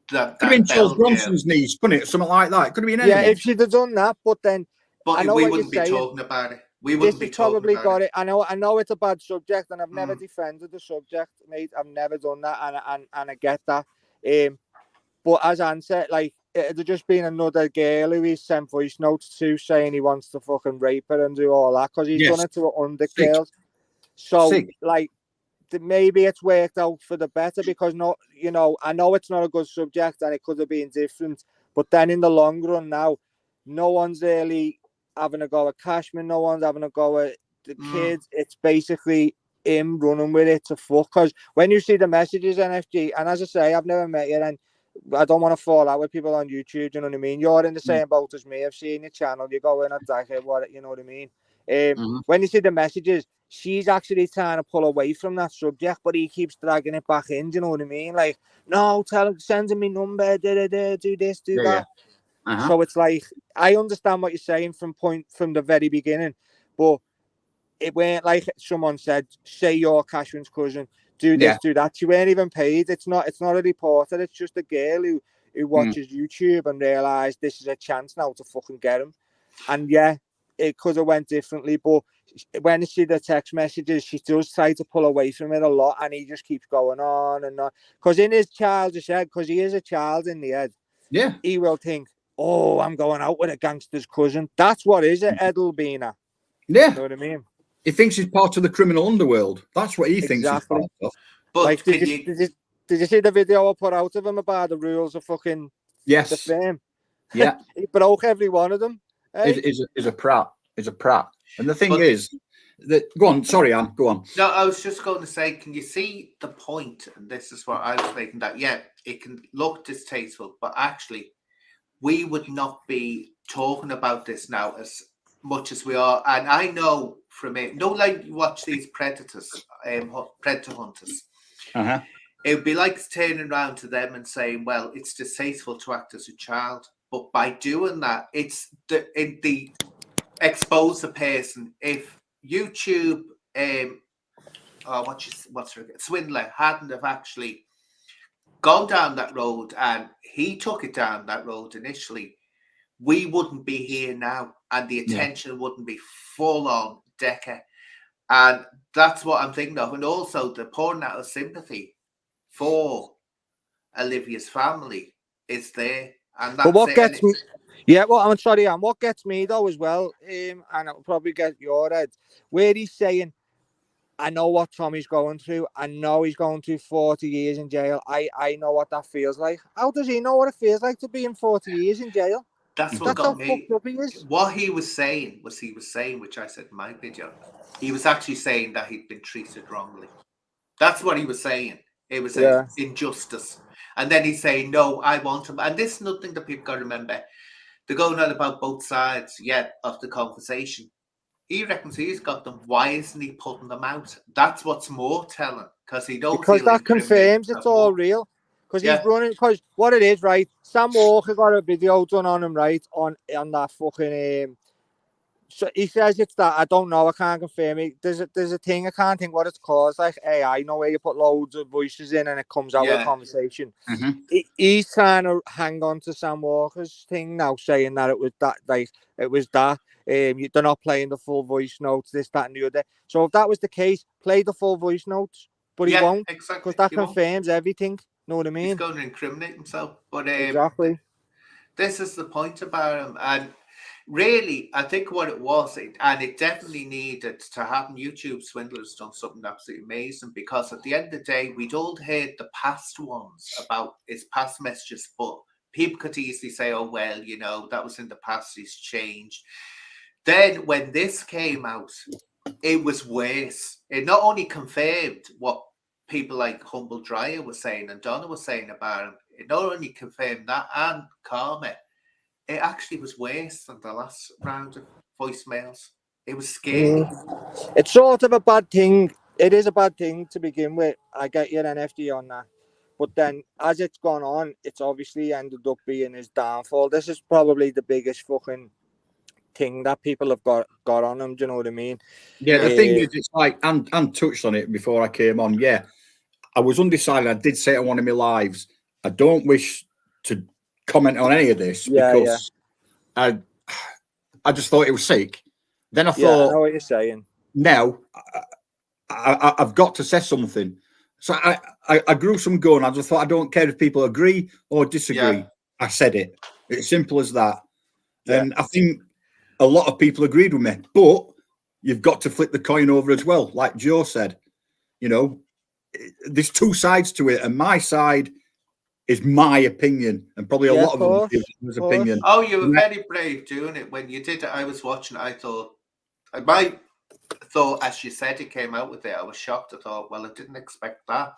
that could have been Charles Bronson's niece, couldn't it? Something like that. It could have been anyone. Yeah, if she'd have done that, but then we wouldn't be talking about it. We wouldn't be talking about it. I know it's a bad subject, and I've never defended the subject, mate. I've never done that, and I get that. But as Anne said, like, it'd just been another girl who he's sent voice notes to saying he wants to fucking rape her and do all that because he's done it to under girls. So, like, maybe it's worked out for the better because I know it's not a good subject and it could have been different. But then in the long run now, no one's really having a go at Cashman. No one's having a go at the kids. It's basically him running with it to fuck. Because when you see the messages, N.F.G, and as I say, I've never met you, and I don't want to fall out with people on YouTube. You know what I mean? You're in the same boat as me. I've seen your channel. You go in at that, what you know what I mean? When you see the messages, she's actually trying to pull away from that subject, but he keeps dragging it back in. Do you know what I mean? Like, no, tell him, send him my number, do this, do that. Uh-huh. So it's like, I understand what you're saying from the very beginning, but it weren't like someone said, say you're Cashman's cousin, do this, do that. She weren't even paid. It's not a reporter. It's just a girl who watches YouTube and realised this is a chance now to fucking get him. And yeah, it could have went differently, but when you see the text messages, she does try to pull away from it a lot, and he just keeps going on and on. Because in his childish head, because he is a child in the head, he will think, oh, I'm going out with a gangster's cousin. That's what is it, Edelbina. Yeah. You know what I mean? He thinks he's part of the criminal underworld. That's what he thinks he's part of. But like, did you see the video I put out of him about the rules of fucking the firm? Yeah. He broke every one of them. Hey? Is a prat. Is a prat. And the thing is that go on, sorry, Anne, go on. No, I was just going to say, can you see the point? And this is what I was making, that it can look distasteful, but actually we would not be talking about this now as much as we are. And I know from it, like you watch these predator hunters. It would be like turning around to them and saying, well, it's distasteful to act as a child. But by doing that, it's the expose the person. If YouTube, Swindler hadn't have actually gone down that road, and he took it down that road initially, we wouldn't be here now, and the attention wouldn't be full on Decca. And that's what I'm thinking of. And also the pouring out of sympathy for Olivia's family is there. And that's what gets me, I'm sorry, and what gets me though as well, and it'll probably get your head, where he's saying, I know what Tommy's going through. I know he's going through 40 years in jail. I know what that feels like. How does he know what it feels like to be in 40 years in jail? That's what got me. Fucked up he is. What he was saying, which I said in my video, he was actually saying that he'd been treated wrongly. That's what he was saying. It was an injustice. And then he's saying, no, I want him. And this is nothing that people got to remember. They're going on about both sides of the conversation. He reckons he's got them. Why isn't he putting them out? That's what's more telling, because he knows. Because that confirms it's all real. Because he's running. Because what it is, right? Sam Walker got a video done on him, right? On that fucking. So he says it's that. I don't know. I can't confirm it. There's a thing. I can't think what it's called. It's like AI. You know where you put loads of voices in and it comes out with a conversation. He's trying to hang on to Sam Walker's thing now, saying that it was that. Like it was that. They're not playing the full voice notes, this, that, and the other. So if that was the case, play the full voice notes, but he won't, because that confirms everything. Know what I mean? He's going to incriminate himself. But exactly, this is the point about him, and really, I think what it was, and it definitely needed to happen. YouTube Swindler's done something absolutely amazing, because at the end of the day, we'd all heard the past ones about his past messages, but people could easily say, "Oh well, that was in the past. He's changed." Then when this came out, it was worse. It not only confirmed what people like Humble Dryer were saying and Donna was saying about him, it not only confirmed that and Karma, it actually was worse than the last round of voicemails. It was scary. It's sort of a bad thing. It is a bad thing to begin with. I get your N.F.G on that. But then as it's gone on, it's obviously ended up being his downfall. This is probably the biggest fucking thing that people have got on him. Do you know what I mean? Yeah, the thing is, it's like, and touched on it before I came on. Yeah, I was undecided. I did say on one of my lives, I don't wish to comment on any of this because I just thought it was sick. Then I thought, I know what you're saying. Now I've got to say something. So I grew some gun. I just thought, I don't care if people agree or disagree. Yeah. I said it. It's simple as that. Yeah. And I think a lot of people agreed with me, but you've got to flip the coin over as well. Like Joe said, there's two sides to it, and my side is my opinion, and probably a lot of people's opinion. Oh, you were very brave doing it. When you did it, I was watching it. I thought, as you said, it came out with it. I was shocked. I thought, well, I didn't expect that.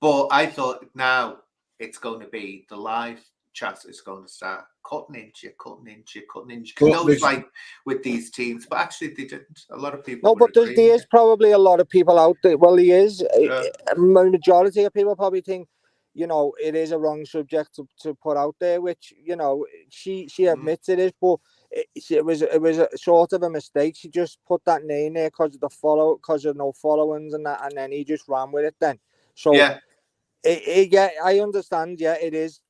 But I thought now it's going to be the live chat is going to start cutting into you. But You know, it's there's- like with these teams, but actually they didn't. A lot of people. No, but would there is probably a lot of people out there. Well, he is. Yeah. A majority of people probably think, you know, it is a wrong subject to put out there, which, you know, she admits it is, but it was a sort of a mistake. She just put that name there because of no followings and that, and then he just ran with it then. So Yeah. yeah, I understand. Yeah, it is.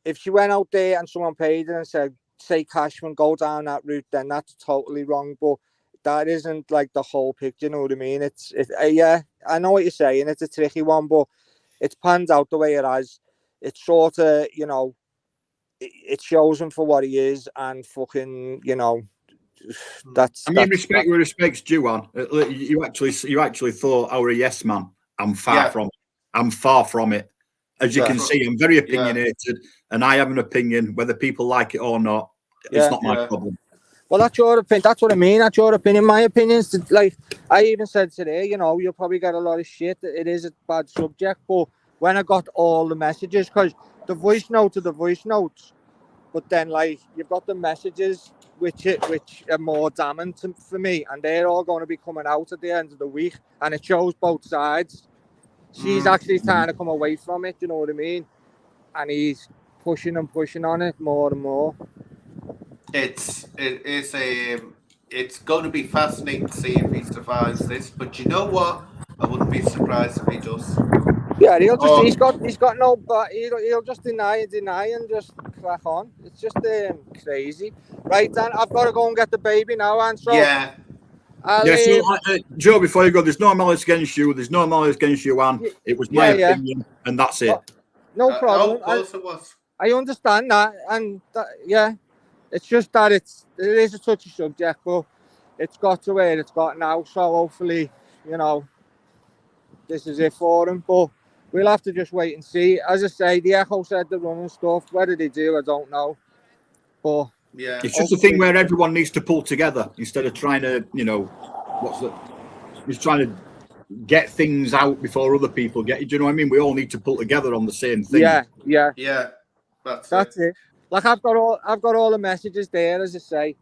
If she went out there and someone paid her and said, say Cashman, go down that route, then that's totally wrong. But that isn't like the whole picture, you know what I mean? Yeah, I know what you're saying. It's a tricky one, but it's panned out the way it has. It's sort of, you know, it shows him for what he is, and fucking, you know, that's. I mean, respect where respect's due. On you actually thought I were a yes man. I'm far from it. As you can see, I'm very opinionated, and I have an opinion. Whether people like it or not, it's not my problem. Well, that's your opinion. That's what I mean. That's your opinion. My opinion is like I even said today. You know, you'll probably get a lot of shit. It is a bad subject, but when I got all the messages, because the voice notes are the voice notes, but then like you've got the messages which are more damning for me, and they're all going to be coming out at the end of the week, and it shows both sides. She's actually trying to come away from it. You know what I mean? And he's pushing and pushing on it more and more. It's going to be fascinating to see if he survives this. But you know what? I wouldn't be surprised if he does. Yeah, he's got no, but he'll just deny and just crack on. It's just crazy, right? Dan, I've got to go and get the baby now, and so yeah. Joe, before you go, there's no malice against you. There's no malice against you, Anne. It was my opinion, and that's it. No problem. Of course it was. I understand that, and yeah, it's just that it is a touchy subject, but it's got to where it's got now. So hopefully, you know, this is it for him. But we'll have to just wait and see. As I say, the Echo said the running stuff. Whether they do, I don't know. But yeah, it's just a thing where everyone needs to pull together instead of trying to, you know, he's trying to get things out before other people get. Do you know what I mean? We all need to pull together on the same thing. Yeah. That's it. Like I've got all the messages there, as I say.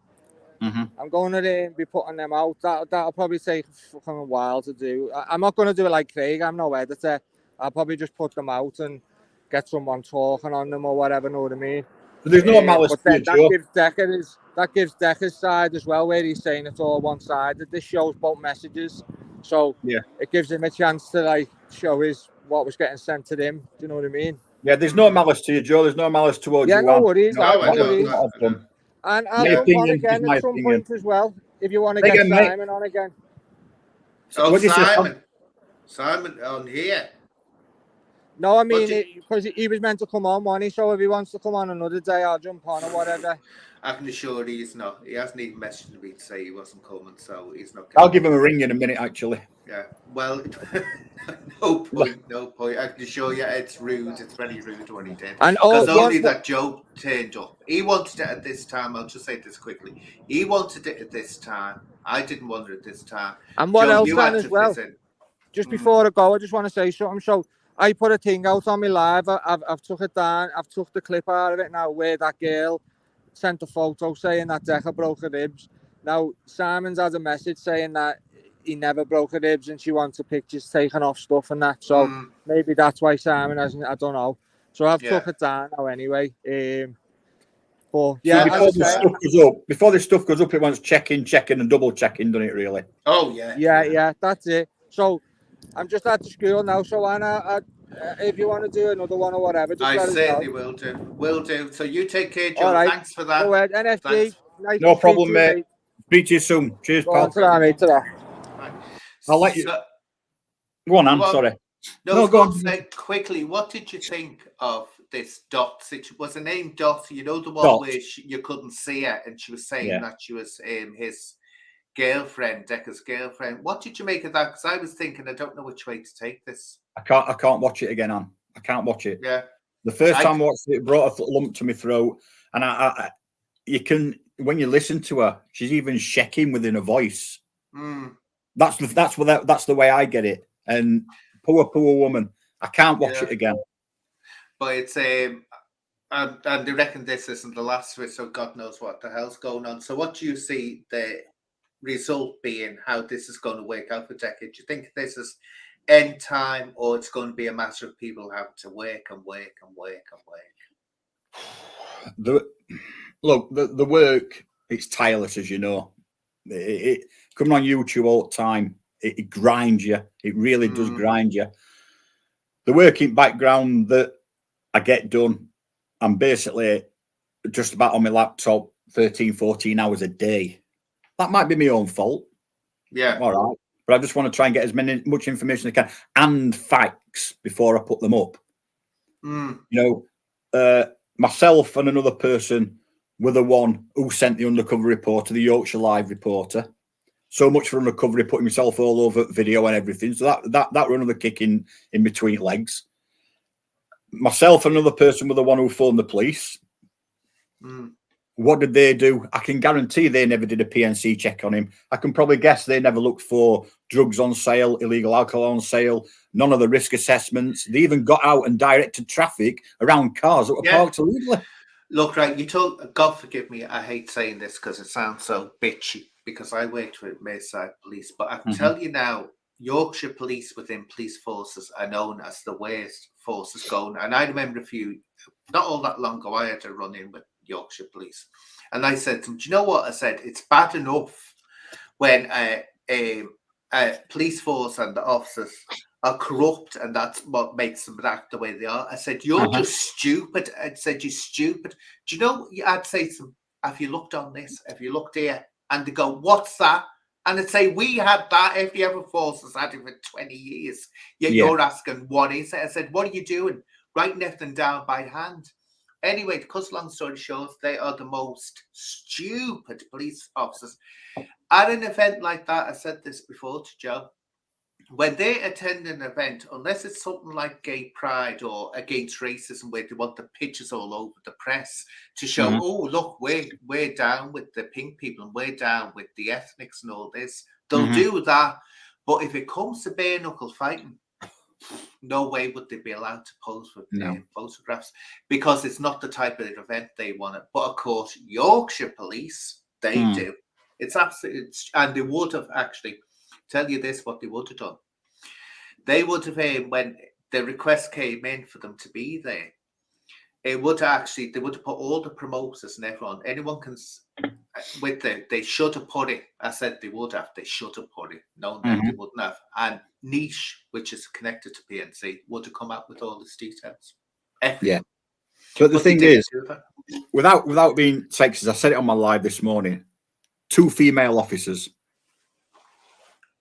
I'm going to be putting them out. That'll probably take a fucking while to do. I'm not going to do it like Craig. I'm no editor. I'll probably just put them out and get someone talking on them or whatever. Know what I mean? But there's no malice. But then that gives Decca's side as well, where he's saying it's all one sided. This shows both messages, so it gives him a chance to like show what was getting sent to him. Do you know what I mean? Yeah, there's no malice to you, Joe. There's no malice towards you. No worries. No, I don't. And I'll jump on again at some point as well if you want to get Simon on again. Oh, Simon on here. No, I mean, because he was meant to come on, wasn't he? So if he wants to come on another day, I'll jump on or whatever. I can assure he's not. He hasn't even messaged me to say he wasn't coming, so he's not. I'll give him a ring in a minute, actually. Yeah. Well, no point. I can assure you, it's rude. It's very rude when he did. And because only that Joe turned up. He wanted it at this time. I'll just say this quickly. He wanted it at this time. I didn't want it at this time. And what else, Dan, as well? Just before I go, I just want to say something. So I put a thing out on my live. I've took it down. I've took the clip out of it now where that girl sent a photo saying that Decca broke her ribs. Now, Simon's had a message saying that he never broke her ribs and she wants the pictures taken off stuff and that. So maybe that's why Simon hasn't. I don't know. So I've took it down now anyway. But yeah, so before this stuff goes up, it wants checking, and double checking, doesn't it? Really? Oh yeah. That's it. So I'm just at the school now. So Anna, if you want to do another one or whatever, just I certainly will do. Will do. So you take care, Joe. Right. Thanks for that. Go ahead, N.F.G. Nice no problem, mate. Speak to you soon. Cheers, pal. I'll let you. Go on, Anne. Sorry. No, go on. Say quickly, what did you think of this Dot situation? Was her name Dot? You know, the one where you couldn't see her and she was saying that she was his girlfriend, Decca's girlfriend. What did you make of that? Because I was thinking, I don't know which way to take this. I can't watch it again, Anne. I can't watch it. Yeah. The first time I watched it, brought a lump to my throat, and you can, when you listen to her, she's even shaking within her voice. That's the way I get it. And poor woman. I can't watch it again. But it's And they reckon this isn't the last of it, so God knows what the hell's going on. So what do you see the result being, how this is going to work out for Decca? Do you think this is end time, or it's going to be a matter of people having to work and work and work and work? The work, it's tireless, as you know. It coming on YouTube all the time, it grinds you. It really does grind you. The working background that I get done, I'm basically just about on my laptop 13, 14 hours a day. That might be my own fault. Yeah. All right. But I just want to try and get much information as I can and facts before I put them up. You know, myself and another person were the one who sent the undercover reporter, the Yorkshire Live reporter. So much for undercover, putting myself all over video and everything. So that were another kick in between legs. Myself and another person were the one who phoned the police. What did they do? I can guarantee they never did a PNC check on him. I can probably guess they never looked for drugs on sale, illegal alcohol on sale, none of the risk assessments. They even got out and directed traffic around cars that were parked illegally. Look, right, you told, God forgive me, I hate saying this because it sounds so bitchy, because I worked with Merseyside Police, but I can tell you now, Yorkshire Police within police forces are known as the worst forces going. And I remember not all that long ago, I had to run in with Yorkshire Police. And I said to them, do you know what? I said, it's bad enough when a police force and the officers are corrupt, and that's what makes them act the way they are. I said, you're just stupid. I said, you're stupid. Do you know, I'd say to them, have you looked on this? Have you looked here? And they go, what's that? And I'd say, we had that. Every other force has had it for 20 years. Yet you're asking, what is it? I said, what are you doing? Writing everything down by hand. Anyway, because long story short, they are the most stupid police officers. At an event like that, I said this before to Joe, when they attend an event, unless it's something like gay pride or against racism, where they want the pictures all over the press to show, oh, look, we're down with the pink people and we're down with the ethnics and all this, they'll do that. But if it comes to bare knuckle fighting, no way would they be allowed to pose with photographs, because it's not the type of event they want it. But of course, Yorkshire Police, they do. It's absolutely, and they would have actually, tell you this, what they would have done. They would have, when the request came in for them to be there, it would actually, they would have put all the promoters and everyone, anyone can, they should have put it. I said they would have, they should have put it. No, they wouldn't have. And Niche, which is connected to PNC, would have come out with all these details. Everything. But the thing is, without being sexist, I said it on my live this morning, 2 female officers.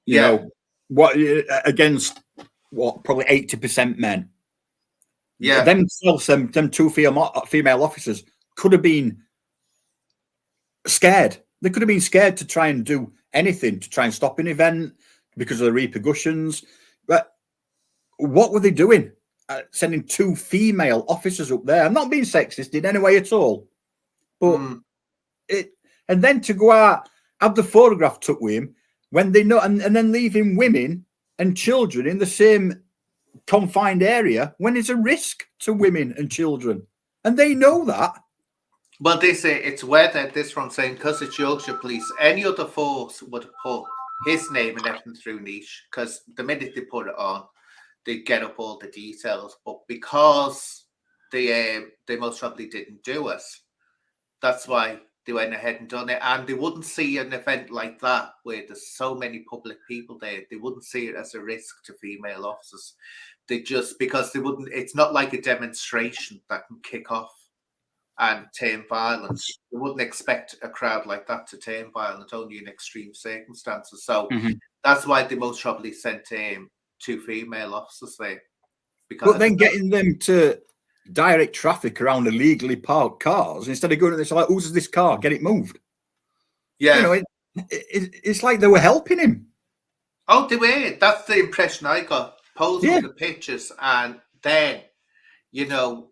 You know, what against what, probably 80% men. Yeah. Them 2 female officers could have been scared. They could have been scared to try and do anything to try and stop an event because of the repercussions. But what were they doing? Sending 2 female officers up there. I'm not being sexist in any way at all. But and then to go out, have the photograph took with him when they know, and then leaving women and children in the same confined area when it's a risk to women and children. And they know that. Well, they say it's whether this from saying, because it's Yorkshire Police, any other force would have put his name and everything through Niche, because the minute they put it on, they get up all the details. But because they most probably didn't do it, that's why they went ahead and done it. And they wouldn't see an event like that where there's so many public people there, they wouldn't see it as a risk to female officers. They just, because they wouldn't, it's not like a demonstration that can kick off and turn violent. They wouldn't expect a crowd like that to turn violent, only in extreme circumstances. So that's why they most probably sent 2 female officers there. But then getting them to direct traffic around illegally parked cars instead of going to this, like, who's this car? Get it moved. Yeah. You know, it's like they were helping him. Oh, they were. That's the impression I got. Posing the pictures and then, you know,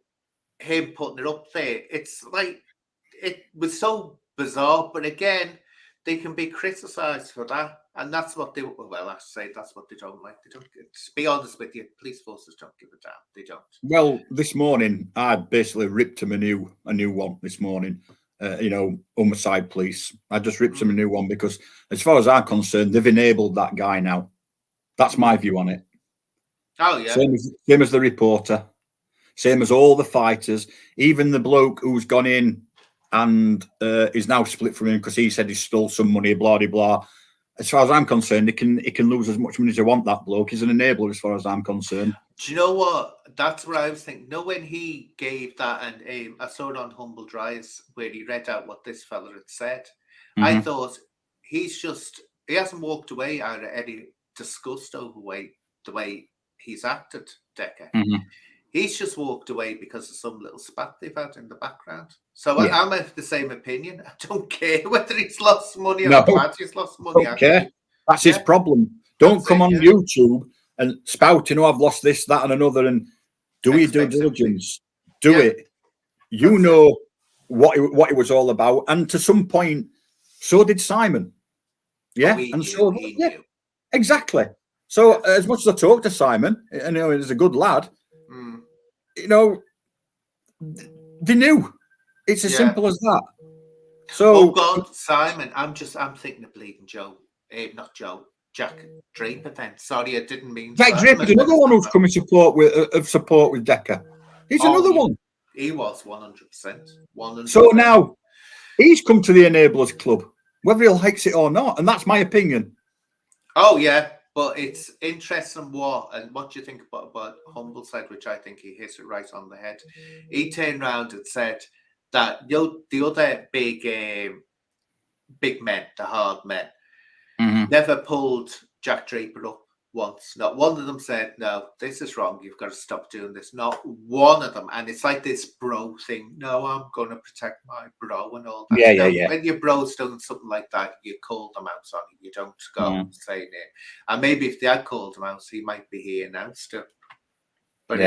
him putting it up there. It's like, it was so bizarre. But again, they can be criticised for that. And that's what they, well, I say that's what they don't like. They don't, to be honest with you, police forces don't give a damn. They don't. Well, this morning, I basically ripped him a new one this morning. Homicide police. I just ripped him a new one because, as far as I'm concerned, they've enabled that guy now. That's my view on it. Oh, yeah. Same as the reporter. Same as all the fighters. Even the bloke who's gone in and is now split from him because he said he stole some money, blah, blah, blah. As far as I'm concerned, he can lose as much money as he want, that bloke. He's an enabler as far as I'm concerned. Do you know what? That's what I was thinking. No, when he gave that, and I saw it on Humble Dries where he read out what this fella had said. I thought he hasn't walked away out of any disgust over the way he's acted, Decca. He's just walked away because of some little spat they've had in the background. So I'm of the same opinion. I don't care whether he's lost money or glad he's lost money. Okay. That's his problem. Don't come on YouTube and spouting, I've lost this, that, and another, and do your due diligence. Do it. You know what it was all about. And to some point, so did Simon. Yeah. He knew. Exactly. So as much as I talk to Simon, and he's a good lad, they knew. It's as simple as that. So, oh God, Simon, I'm thinking of bleeding Jack Draper. Then sorry, I didn't mean. Jack Draper's another one who's coming support with Decca. He's another one. He was 100%. 100%. So now he's come to the Enablers Club, whether he likes it or not, and that's my opinion. Oh yeah. But it's interesting what do you think about what Humble said, which I think he hit it right on the head. He turned around and said that the other big men, the hard men, never pulled Jack Draper up once. Not one of them said, no, this is wrong. You've got to stop doing this. Not one of them. And it's like this bro thing. No, I'm going to protect my bro and all that. Yeah. When your bro's doing something like that, you call them out on it. You don't go saying it. And maybe if they had called him out, he might be here now still. But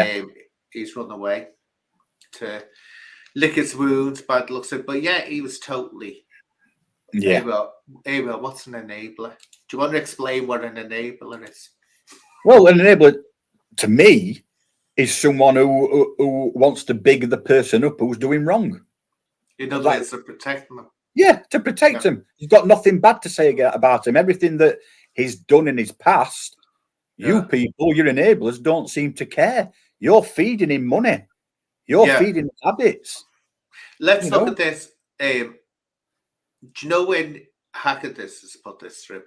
he's run away to lick his wounds, bad looks at. But yeah, he was totally. Yeah. Hey, well, what's an enabler? Do you want to explain what an enabler is? Well, an enabler, to me, is someone who wants to big the person up who's doing wrong. In other words, to protect them. Yeah, to protect him. He's got nothing bad to say about him. Everything that he's done in his past, you people, your enablers, don't seem to care. You're feeding him money. You're feeding him habits. Let's look at this. Do you know when Hagedis has put this through?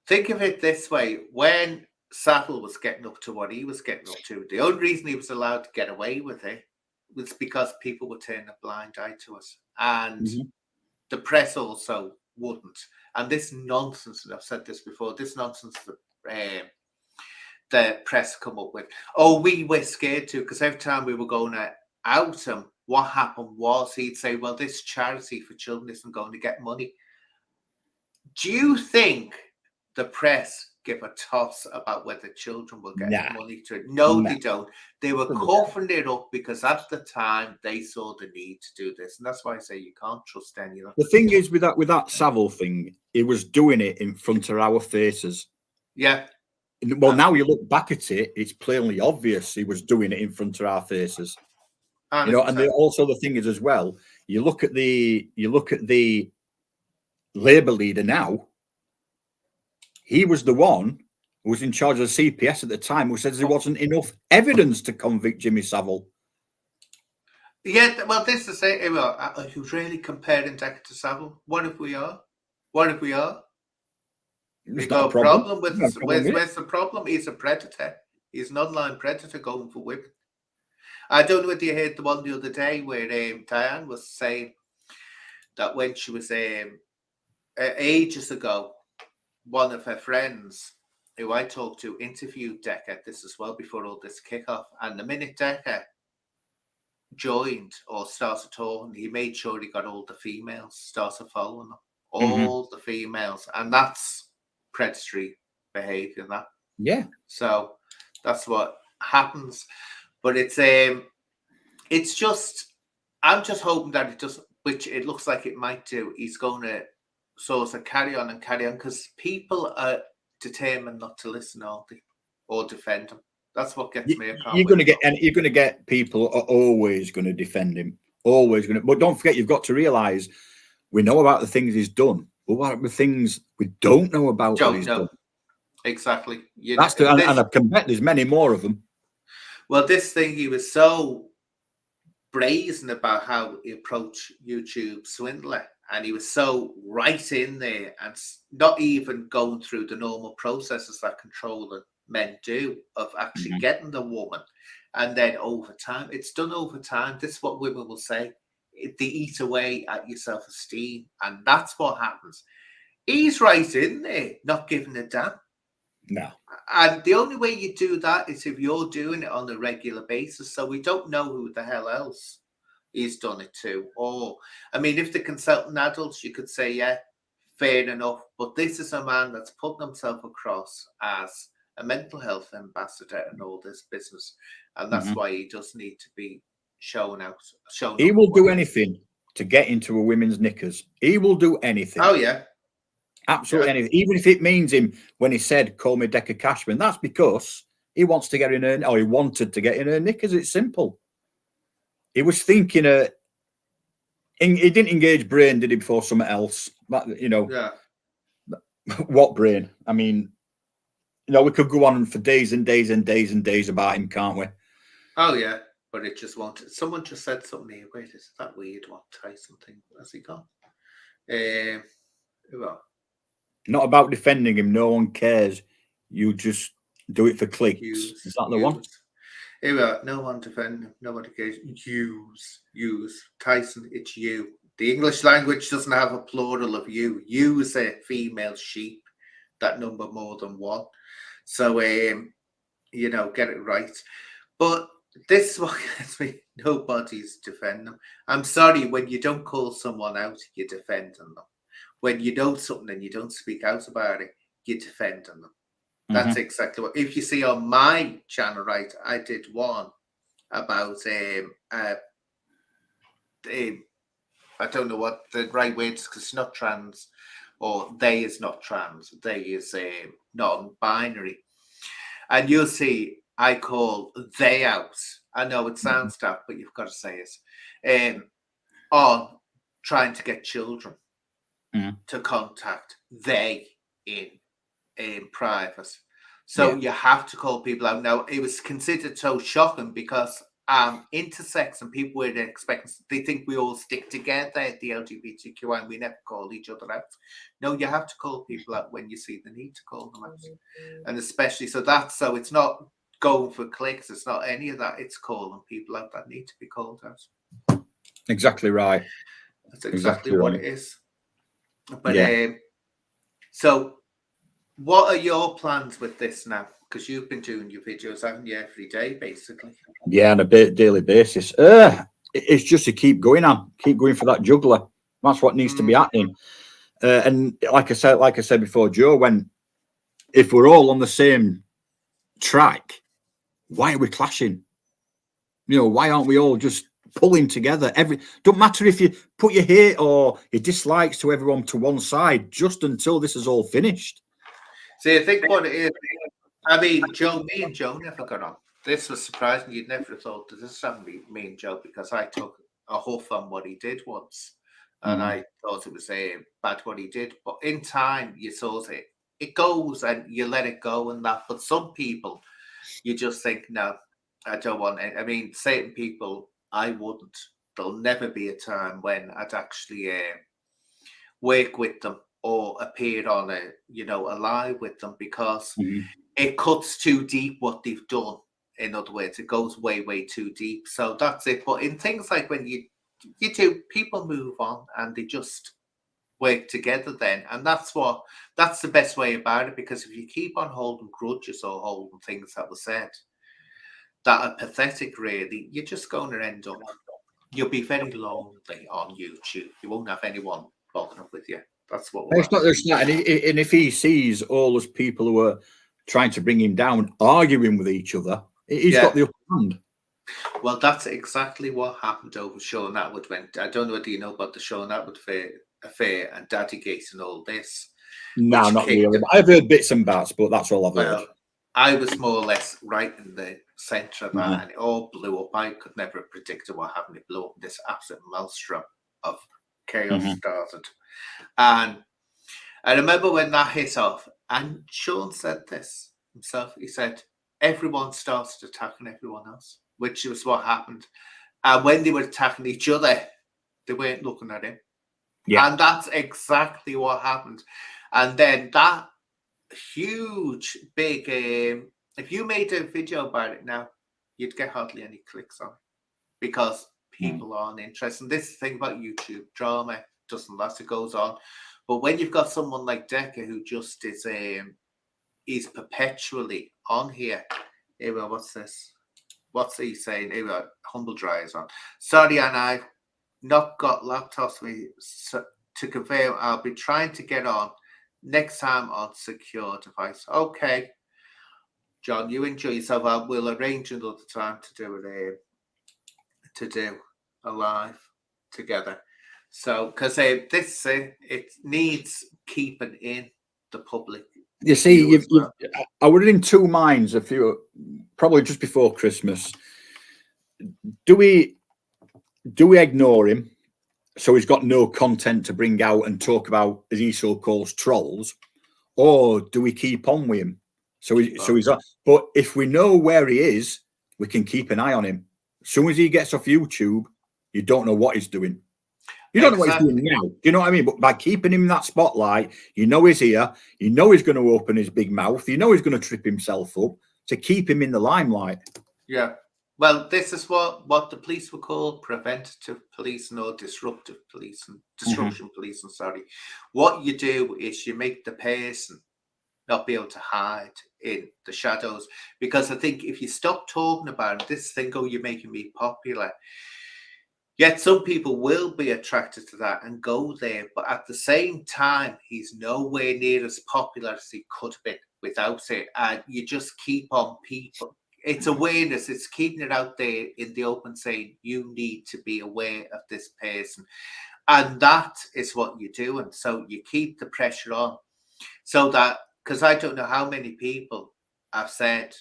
Think of it this way. When Savile was getting up to what he was getting up to, the only reason he was allowed to get away with it was because people were turning a blind eye to us. And the press also wouldn't. And this nonsense, and I've said this before, this nonsense that the press come up with, we were scared too, because every time we were going to out him, what happened was he'd say, well, this charity for children isn't going to get money. Do you think the press give a toss about whether children will get money to it? No, they don't. They were coughing it up because at the time they saw the need to do this. And that's why I say you can't trust any of them. The thing is with that Savile thing, he was doing it in front of our faces. Yeah. Well, now you look back at it, it's plainly obvious he was doing it in front of our faces. 100%. And also the thing is as well, you look at the Labour leader now. He was the one who was in charge of the CPS at the time who says there wasn't enough evidence to convict Jimmy Savile. Yeah, well, this is it. Are you really comparing Decca to Savile? What if we are? We've got a problem with this. Where's the problem? He's a predator. He's an online predator going for women. I don't know whether you heard the one the other day where Diane was saying that when she was ages ago, one of her friends who I talked to interviewed Decca this as well before all this kickoff. And the minute Decca joined or started talking, he made sure he got all the females, started following them, all the females. And that's predatory behavior. So that's what happens. But it's just, I'm just hoping that it doesn't, which it looks like it might do. He's going to sort of carry on because people are determined not to listen, aren't they, or defend him. That's what gets me. You're going to get people are always going to defend him, always going to. But don't forget, you've got to realise we know about the things he's done, but what are the things we don't know about what he's done? Exactly. That's and I can bet there's many more of them. Well, this thing, he was so brazen about how he approached YouTube swindler, and he was so right in there and not even going through the normal processes that controlling men do of actually getting the woman. And then over time, it's done over time. This is what women will say. They eat away at your self-esteem, and that's what happens. He's right in there, not giving a damn. No. And the only way you do that is if you're doing it on a regular basis. So we don't know who the hell else he's done it to. Or, I mean, if the consultant adults, you could say, yeah, fair enough. But this is a man that's putting himself across as a mental health ambassador and all this business. And that's why he does need to be shown out. He will do anything to get into a women's knickers. He will do anything. Oh, yeah. Absolutely anything. Even if it means him, when he said, call me Decca Cashman, that's because he wants to get in her, or he wanted to get in her knickers. It's simple. He was thinking, he didn't engage brain, did he, before something else? You know, what brain? I mean, you know, we could go on for days and days and days and days about him, can't we? Oh, yeah. But it just won't. Someone just said something here. Wait, is that weird? What Tyson thing has he got? Well, not about defending him. No one cares. You just do it for clicks. Is that the one? Here, no one defend him. Nobody cares. Use. Tyson, it's you. The English language doesn't have a plural of you. You is a female sheep that number more than one. So, you know, get it right. But this is what gets me. Nobody's defending them. I'm sorry, when you don't call someone out, you're defending them. When you know something and you don't speak out about it, you're defending them. That's exactly what. If you see on my channel, right, I did one about I don't know what the right word is because it's not trans, or they is not trans. They is non-binary, and you'll see I call they out. I know it sounds daft, but you've got to say it. On trying to get children to contact they in private. So you have to call people out. Now, it was considered so shocking because intersex and people were expecting, they think we all stick together at the LGBTQI and we never call each other out. No, you have to call people out when you see the need to call them out. And especially, so it's not going for clicks, it's not any of that, it's calling people out that need to be called out. Exactly right. That's exactly what it is. But so what are your plans with this now? Because you've been doing your videos, haven't you, every day, basically? Yeah, on a daily basis. It's just to keep going for that juggler. That's what needs to be happening. And like I said before, Joe, if we're all on the same track, why are we clashing? You know, why aren't we all just pulling together? Don't matter if you put your hate or your dislikes to everyone to one side, just until this is all finished. See, I think what it is, I mean, me and Joe never got on. This was surprising. You'd never have thought that this would be me and Joe, because I took a huff on what he did once, and I thought it was bad what he did. But in time, you sort of, it goes and you let it go and that. But some people, you just think, no, I don't want it. I mean, certain people, I wouldn't. There'll never be a time when I'd actually work with them or appear on a live with them, because it cuts too deep what they've done. In other words, it goes way, way too deep. So that's it. But in things like when you do, people move on and they just work together then. And that's the best way about it, because if you keep on holding grudges or holding things that were said that are pathetic, really, you're just going to end up, you'll be very lonely on YouTube. You won't have anyone bothering with you. That's what it's not. And if he sees all those people who are trying to bring him down arguing with each other, he's got the upper hand. Well, that's exactly what happened over Sean Atwood. I don't know whether you know about the Sean Atwood affair and Daddygate and all this. No, which not kicked really. him. I've heard bits and bats, but that's all I've heard. Well, I was more or less right in the centre of that, Mhm. and it all blew up. I could never have predicted what happened. It blew up. This absolute maelstrom of chaos Mhm. started. And I remember when that hit off, and Sean said this himself. He said, everyone started attacking everyone else, which was what happened. And when they were attacking each other, they weren't looking at him. Yeah. And that's exactly what happened. And then that huge, big, if you made a video about it now, you'd get hardly any clicks on it because people aren't interested. And this thing about YouTube drama doesn't last, it goes on. But when you've got someone like Decca who just is perpetually on here, well, what's this? What's he saying? Humble dryers on. Sorry, and I've not got laptops with me to confirm. I'll be trying to get on next time on secure device. Okay, John, you enjoy yourself. We'll arrange another time to do it. To do a live together. So, because this it needs keeping in the public. You see, I was in two minds a few, probably just before Christmas. Do we ignore him so he's got no content to bring out and talk about, as he so calls, trolls, or do we keep on with him? So he's on. But if we know where he is, we can keep an eye on him. As soon as he gets off YouTube, you don't know what he's doing. You don't know what he's doing now. Do you know what I mean? But by keeping him in that spotlight, you know he's here. You know he's going to open his big mouth. You know he's going to trip himself up to keep him in the limelight. Yeah. Well, this is what the police were called: preventative policing or disruptive policing, disruption policing. Sorry. What you do is you make the person not be able to hide in the shadows, because I think if you stop talking about it, this thing, oh, you're making me popular. Yet some people will be attracted to that and go there, but at the same time, he's nowhere near as popular as he could have been without it. And you just keep on people. It's awareness. It's keeping it out there in the open, saying you need to be aware of this person, and that is what you do. And so you keep the pressure on, so that, because I don't know how many people have said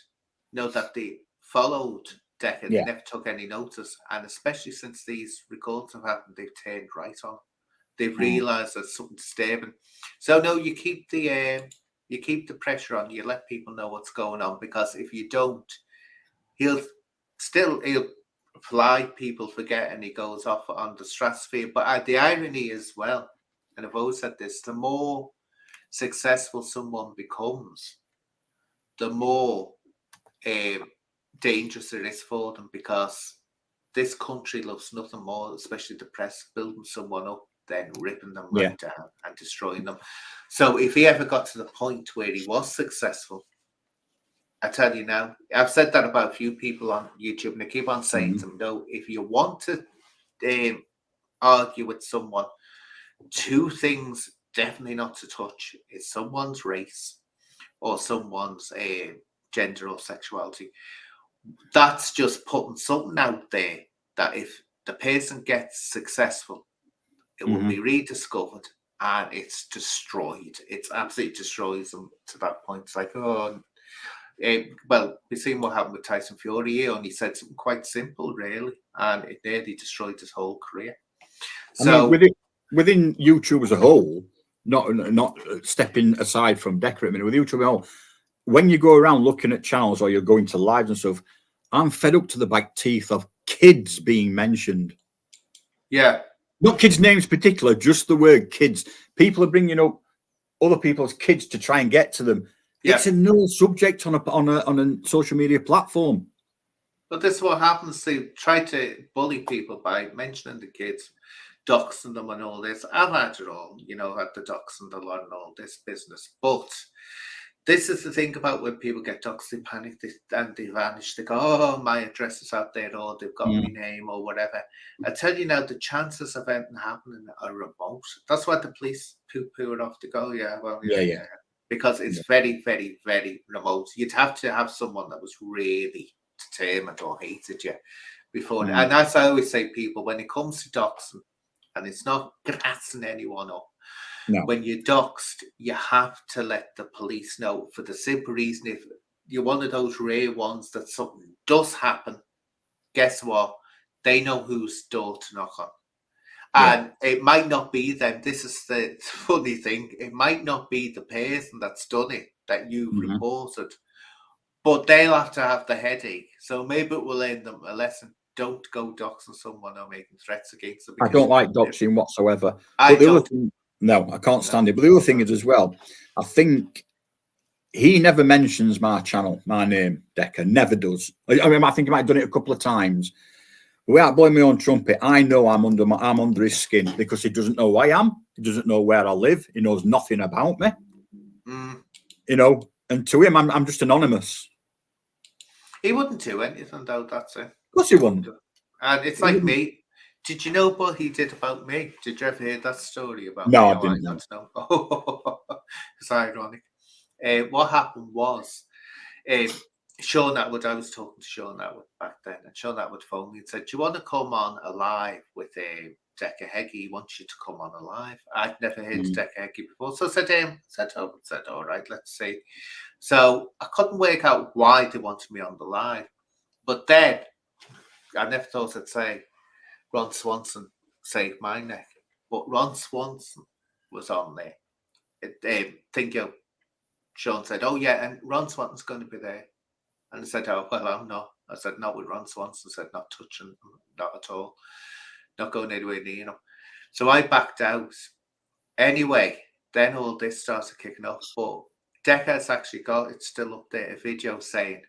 no, that they followed Decca, they never took any notice, and especially since these records have happened, they've turned right on. They've realised there's something disturbing. So no, you keep the pressure on. You let people know what's going on, because if you don't, he'll fly, people forget, and he goes off on the stratosphere. But the irony as well, and I've always said this: the more successful someone becomes, the more dangerous it is for them, because this country loves nothing more, especially the press, building someone up, then ripping them right down and destroying them. So if he ever got to the point where he was successful, I tell you now, I've said that about a few people on YouTube, and I keep on saying to them, no, if you want to argue with someone, two things definitely not to touch is someone's race or someone's gender or sexuality. That's just putting something out there that if the person gets successful, it will be rediscovered and it's destroyed. It's absolutely destroys them to that point. It's like, well, we've seen what happened with Tyson Fury. He only said something quite simple, really, and it nearly destroyed his whole career. So, I mean, within YouTube as a whole, not stepping aside from Decca, with YouTube as a whole, when you go around looking at channels or you're going to lives and stuff, I'm fed up to the back teeth of kids being mentioned. Yeah. Not kids' names particular, just the word kids. People are bringing up other people's kids to try and get to them. Yeah. It's a null subject on a social media platform. But this is what happens. They try to bully people by mentioning the kids, doxing them and all this. I've had it all, had the doxing the lot and all this business. But this is the thing about when people get doxed, they panic and they vanish. They go, oh, my address is out there, or they've got my name or whatever. I tell you now, the chances of anything happening are remote. That's why the police poo-poo it off to go, yeah. Because it's very, very, very remote. You'd have to have someone that was really determined or hated you before. And as I always say, people, when it comes to doxing, and it's not grassing anyone up. No. When you're doxed, you have to let the police know, for the simple reason, if you're one of those rare ones that something does happen, guess what? They know whose door to knock on. And it might not be them. This is the funny thing. It might not be the person that's done it that you've reported, but they'll have to have the headache. So maybe it will learn them a lesson. Don't go doxing someone or making threats against them. I don't like doxing whatsoever. I But the don't. other thing, no, I can't stand it. But the other thing is as well, I think he never mentions my channel, my name, Decca, never does. I mean, I think he might have done it a couple of times. Without blowing my own trumpet, I know I'm under his skin because he doesn't know who I am. He doesn't know where I live. He knows nothing about me. You know, and to him, I'm just anonymous. He wouldn't do anything, though. That's it. Of course he wouldn't. And it's like me. Did you know what he did about me? Did you ever hear that story about me? No, I didn't know. It's ironic. What happened was, Sean Atwood, I was talking to Sean Atwood back then, and Sean Atwood phoned me and said, do you want to come on alive with Decca Heggie? He wants you to come on alive. I'd never heard Decca Heggie before. So I said, all right, let's see. So I couldn't work out why they wanted me on the live. But then I never thought I'd say Ron Swanson saved my neck. But Ron Swanson was on there. Sean said, oh yeah, and Ron Swanson's going to be there. And I said, oh, well, I'm not. I said, not with Ron Swanson. I said, not touching him, not at all. Not going anywhere near him. So I backed out. Anyway, then all this started kicking off. But Decca's actually got, it's still up there, a video saying,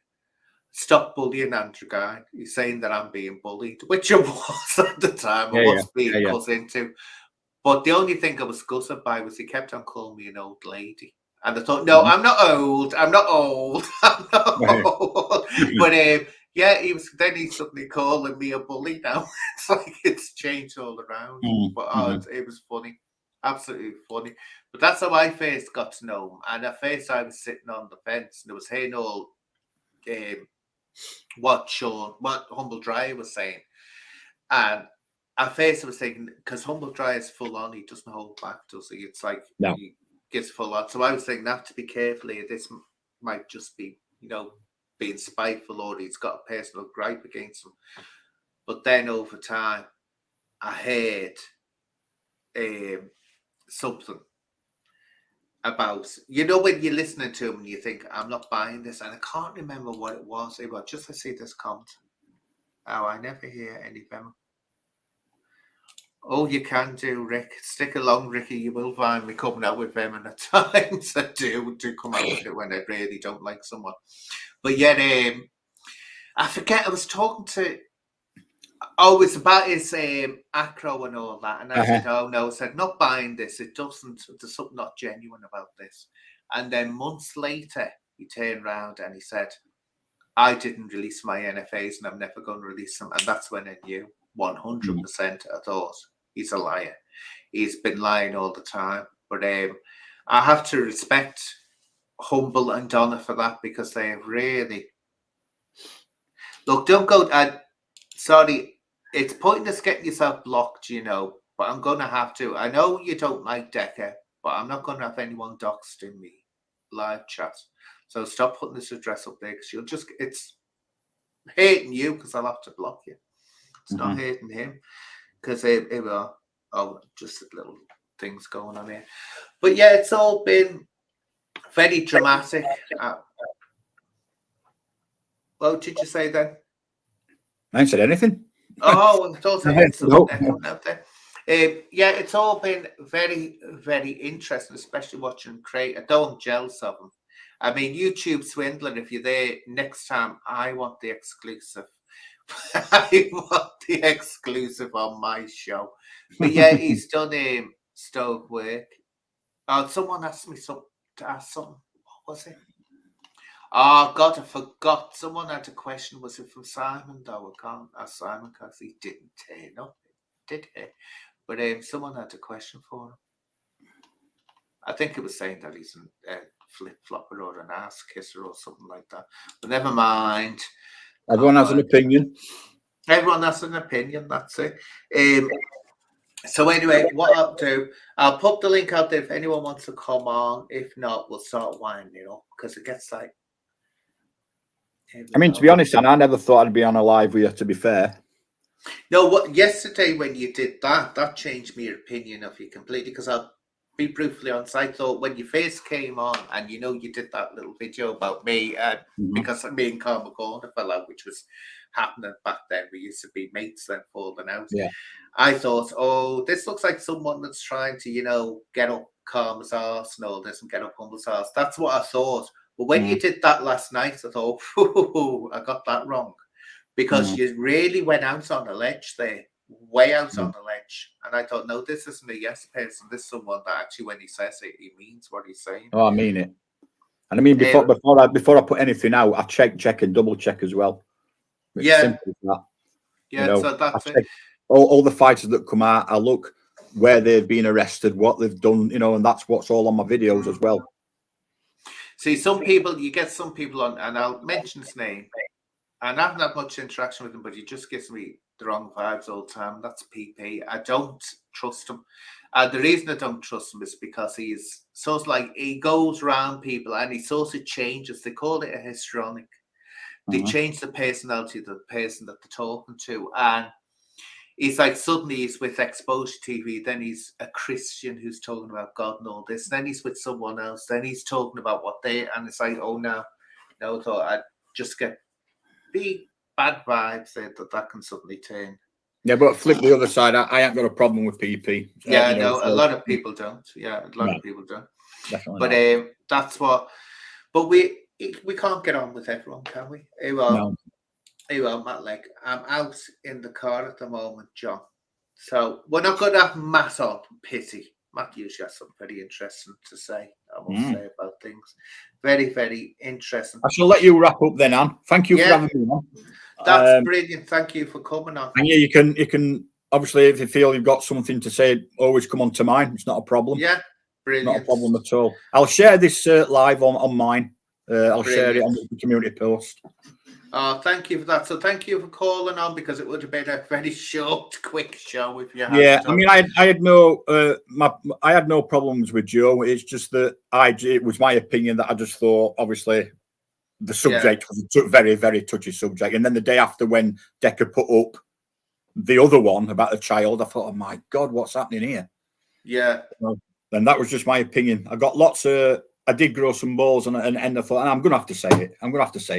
stop bullying Andrew Guy. He's saying that I'm being bullied, which I was at the time. I was being cut into. But the only thing I was gutted by was he kept on calling me an old lady. And I thought, no, I'm not old. I'm not old. I'm not old. But he's suddenly calling me a bully now. It's like it's changed all around. But it was funny. Absolutely funny. But that's how I first got to know him. And at first I was sitting on the fence and I was hearing all what Humble Dryer was saying. And at first I was thinking, because Humble Dryer is full on, he doesn't hold back, does he? It's like he gets full on. So I was thinking, I have to be careful here. This might just be, being spiteful, or he's got a personal gripe against him. But then over time, I heard something about, when you're listening to him and you think, I'm not buying this, and I can't remember what it was. It was just, I see this comment. Oh, I never hear any of them. Oh, you can do, Rick. Stick along, Ricky. You will find me coming out with them, and at times I do come out with it when I really don't like someone. But yet, I forget. I was talking to. Oh, it's about his acro and all that, and I said, "Oh no," I said, "Not buying this. It doesn't. There's something not genuine about this." And then months later, he turned around and he said, "I didn't release my NFAs, and I'm never going to release them." And that's when I knew 100%. I thought, he's a liar. He's been lying all the time. But I have to respect Humble and Donna for that, because they have really... Look, don't go... sorry, it's pointless getting yourself blocked, but I'm going to have to. I know you don't like Decca, but I'm not going to have anyone doxed in me live chat. So stop putting this address up there, because it's hating you, because I'll have to block you. It's not hating him, because it will. Oh, just little things going on here. But yeah, it's all been very dramatic. What did you say then? I ain't said anything. Oh, I thought I had something out there. Yeah, it's all been very, very interesting, especially watching Craig. I don't jealous of him. I mean, YouTube Swindler, if you're there next time, I want the exclusive. I want the exclusive on my show. But yeah, he's done stove work. Oh, someone asked me to ask something. What was it? Oh God, I forgot. Someone had a question. Was it from Simon? Though I can't ask Simon because he didn't turn up, did he? But someone had a question for him. I think it was saying that he's a flip flopper or an ass kisser or something like that. But never mind. Everyone has an opinion. Everyone has an opinion. That's it. So anyway, what I'll do, I'll put the link out there if anyone wants to come on. If not, we'll start winding up because it gets like. I mean, to be honest, and I never thought I'd be on a live with you, to be fair. No, what yesterday when you did that changed my opinion of you completely. Because I'll be brutally honest, I thought when you first came on and you did that little video about me, because me and Carl McGorn fell out, which was happening back then. We used to be mates then, falling out. Yeah. I thought, oh, this looks like someone that's trying to, get up Carm's arse and all this and get up Humble's arse. That's what I thought. But when you did that last night, I thought, I got that wrong. Because you really went out on a ledge there, way out on the ledge. And I thought, no, this isn't a yes person. This is someone that actually, when he says it, he means what he's saying. Oh, I mean it. And I mean, before I put anything out, I check and double check as well. It's simple as that. Yeah, so that's it. All the fighters that come out, I look where they've been arrested, what they've done, and that's what's all on my videos as well. See, you get some people on, and I'll mention his name. And I haven't had much interaction with him, but he just gives me the wrong vibes all the time. That's PP. I don't trust him. The reason I don't trust him is because he's sort of like, he goes around people and he sort of changes. They call it a histrionic. They change the personality of the person that they're talking to. And he's like, suddenly he's with Exposure TV. Then he's a Christian who's talking about God and all this. Then he's with someone else. Then he's talking about what they, and it's like, oh, no, I thought I'd just get big bad vibes there that can suddenly turn. Yeah, but flip the other side. I ain't got a problem with PP. Yeah, no, a lot of people don't. Yeah, a lot of people don't. Definitely but that's what. But we can't get on with everyone, can we? Well, Matt, like I'm out in the car at the moment, John. So we're not going to have Matt on. Pity. Matt usually has something very interesting to say, I must say, about things. Very, very interesting. I shall let you wrap up then, Anne. Thank you for having me on. That's brilliant. Thank you for coming on. And yeah, you can obviously, if you feel you've got something to say, always come on to mine. It's not a problem. Yeah, brilliant. Not a problem at all. I'll share this live on mine. I'll share it on the community post. Oh, thank you for that. So thank you for calling on, because it would have been a very short, quick show if you had. Yeah, I mean, I had no problems with Joe. It's just that it was my opinion that I just thought, obviously, the subject was a very, very touchy subject. And then the day after, when Decca put up the other one about the child, I thought, oh my God, what's happening here? Yeah. And that was just my opinion. I got I did grow some balls, and I thought, and I'm going to have to say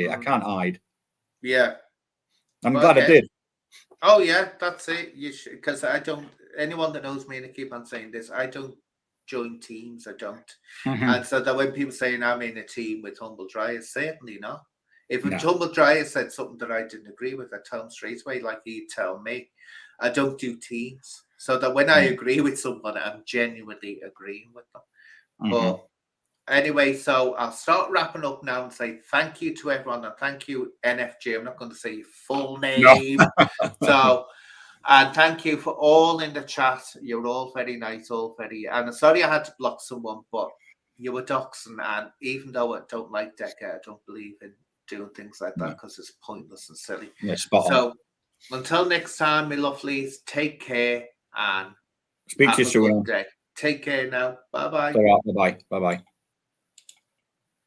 it. I can't hide. Yeah. I'm glad I did. Oh, yeah, that's it. You should, because anyone that knows me, and I keep on saying this, I don't join teams. I don't. And so that when people say I'm in a team with Humble Dryers, certainly not. If Humble Dryers said something that I didn't agree with, I tell him straight away, like he'd tell me. I don't do teams. So that when I agree with someone, I'm genuinely agreeing with them. But anyway, so I'll start wrapping up now and say thank you to everyone, and thank you, N.F.G. I'm not going to say your full name. No. And thank you for all in the chat. You're all very nice, and I'm sorry I had to block someone, but you were doxing, and even though I don't like Decca, I don't believe in doing things like that because it's pointless and silly. Yeah, spot on. So until next time, my lovelies, take care and speak to you soon. Take care now. Bye-bye. Bye-bye. Bye-bye.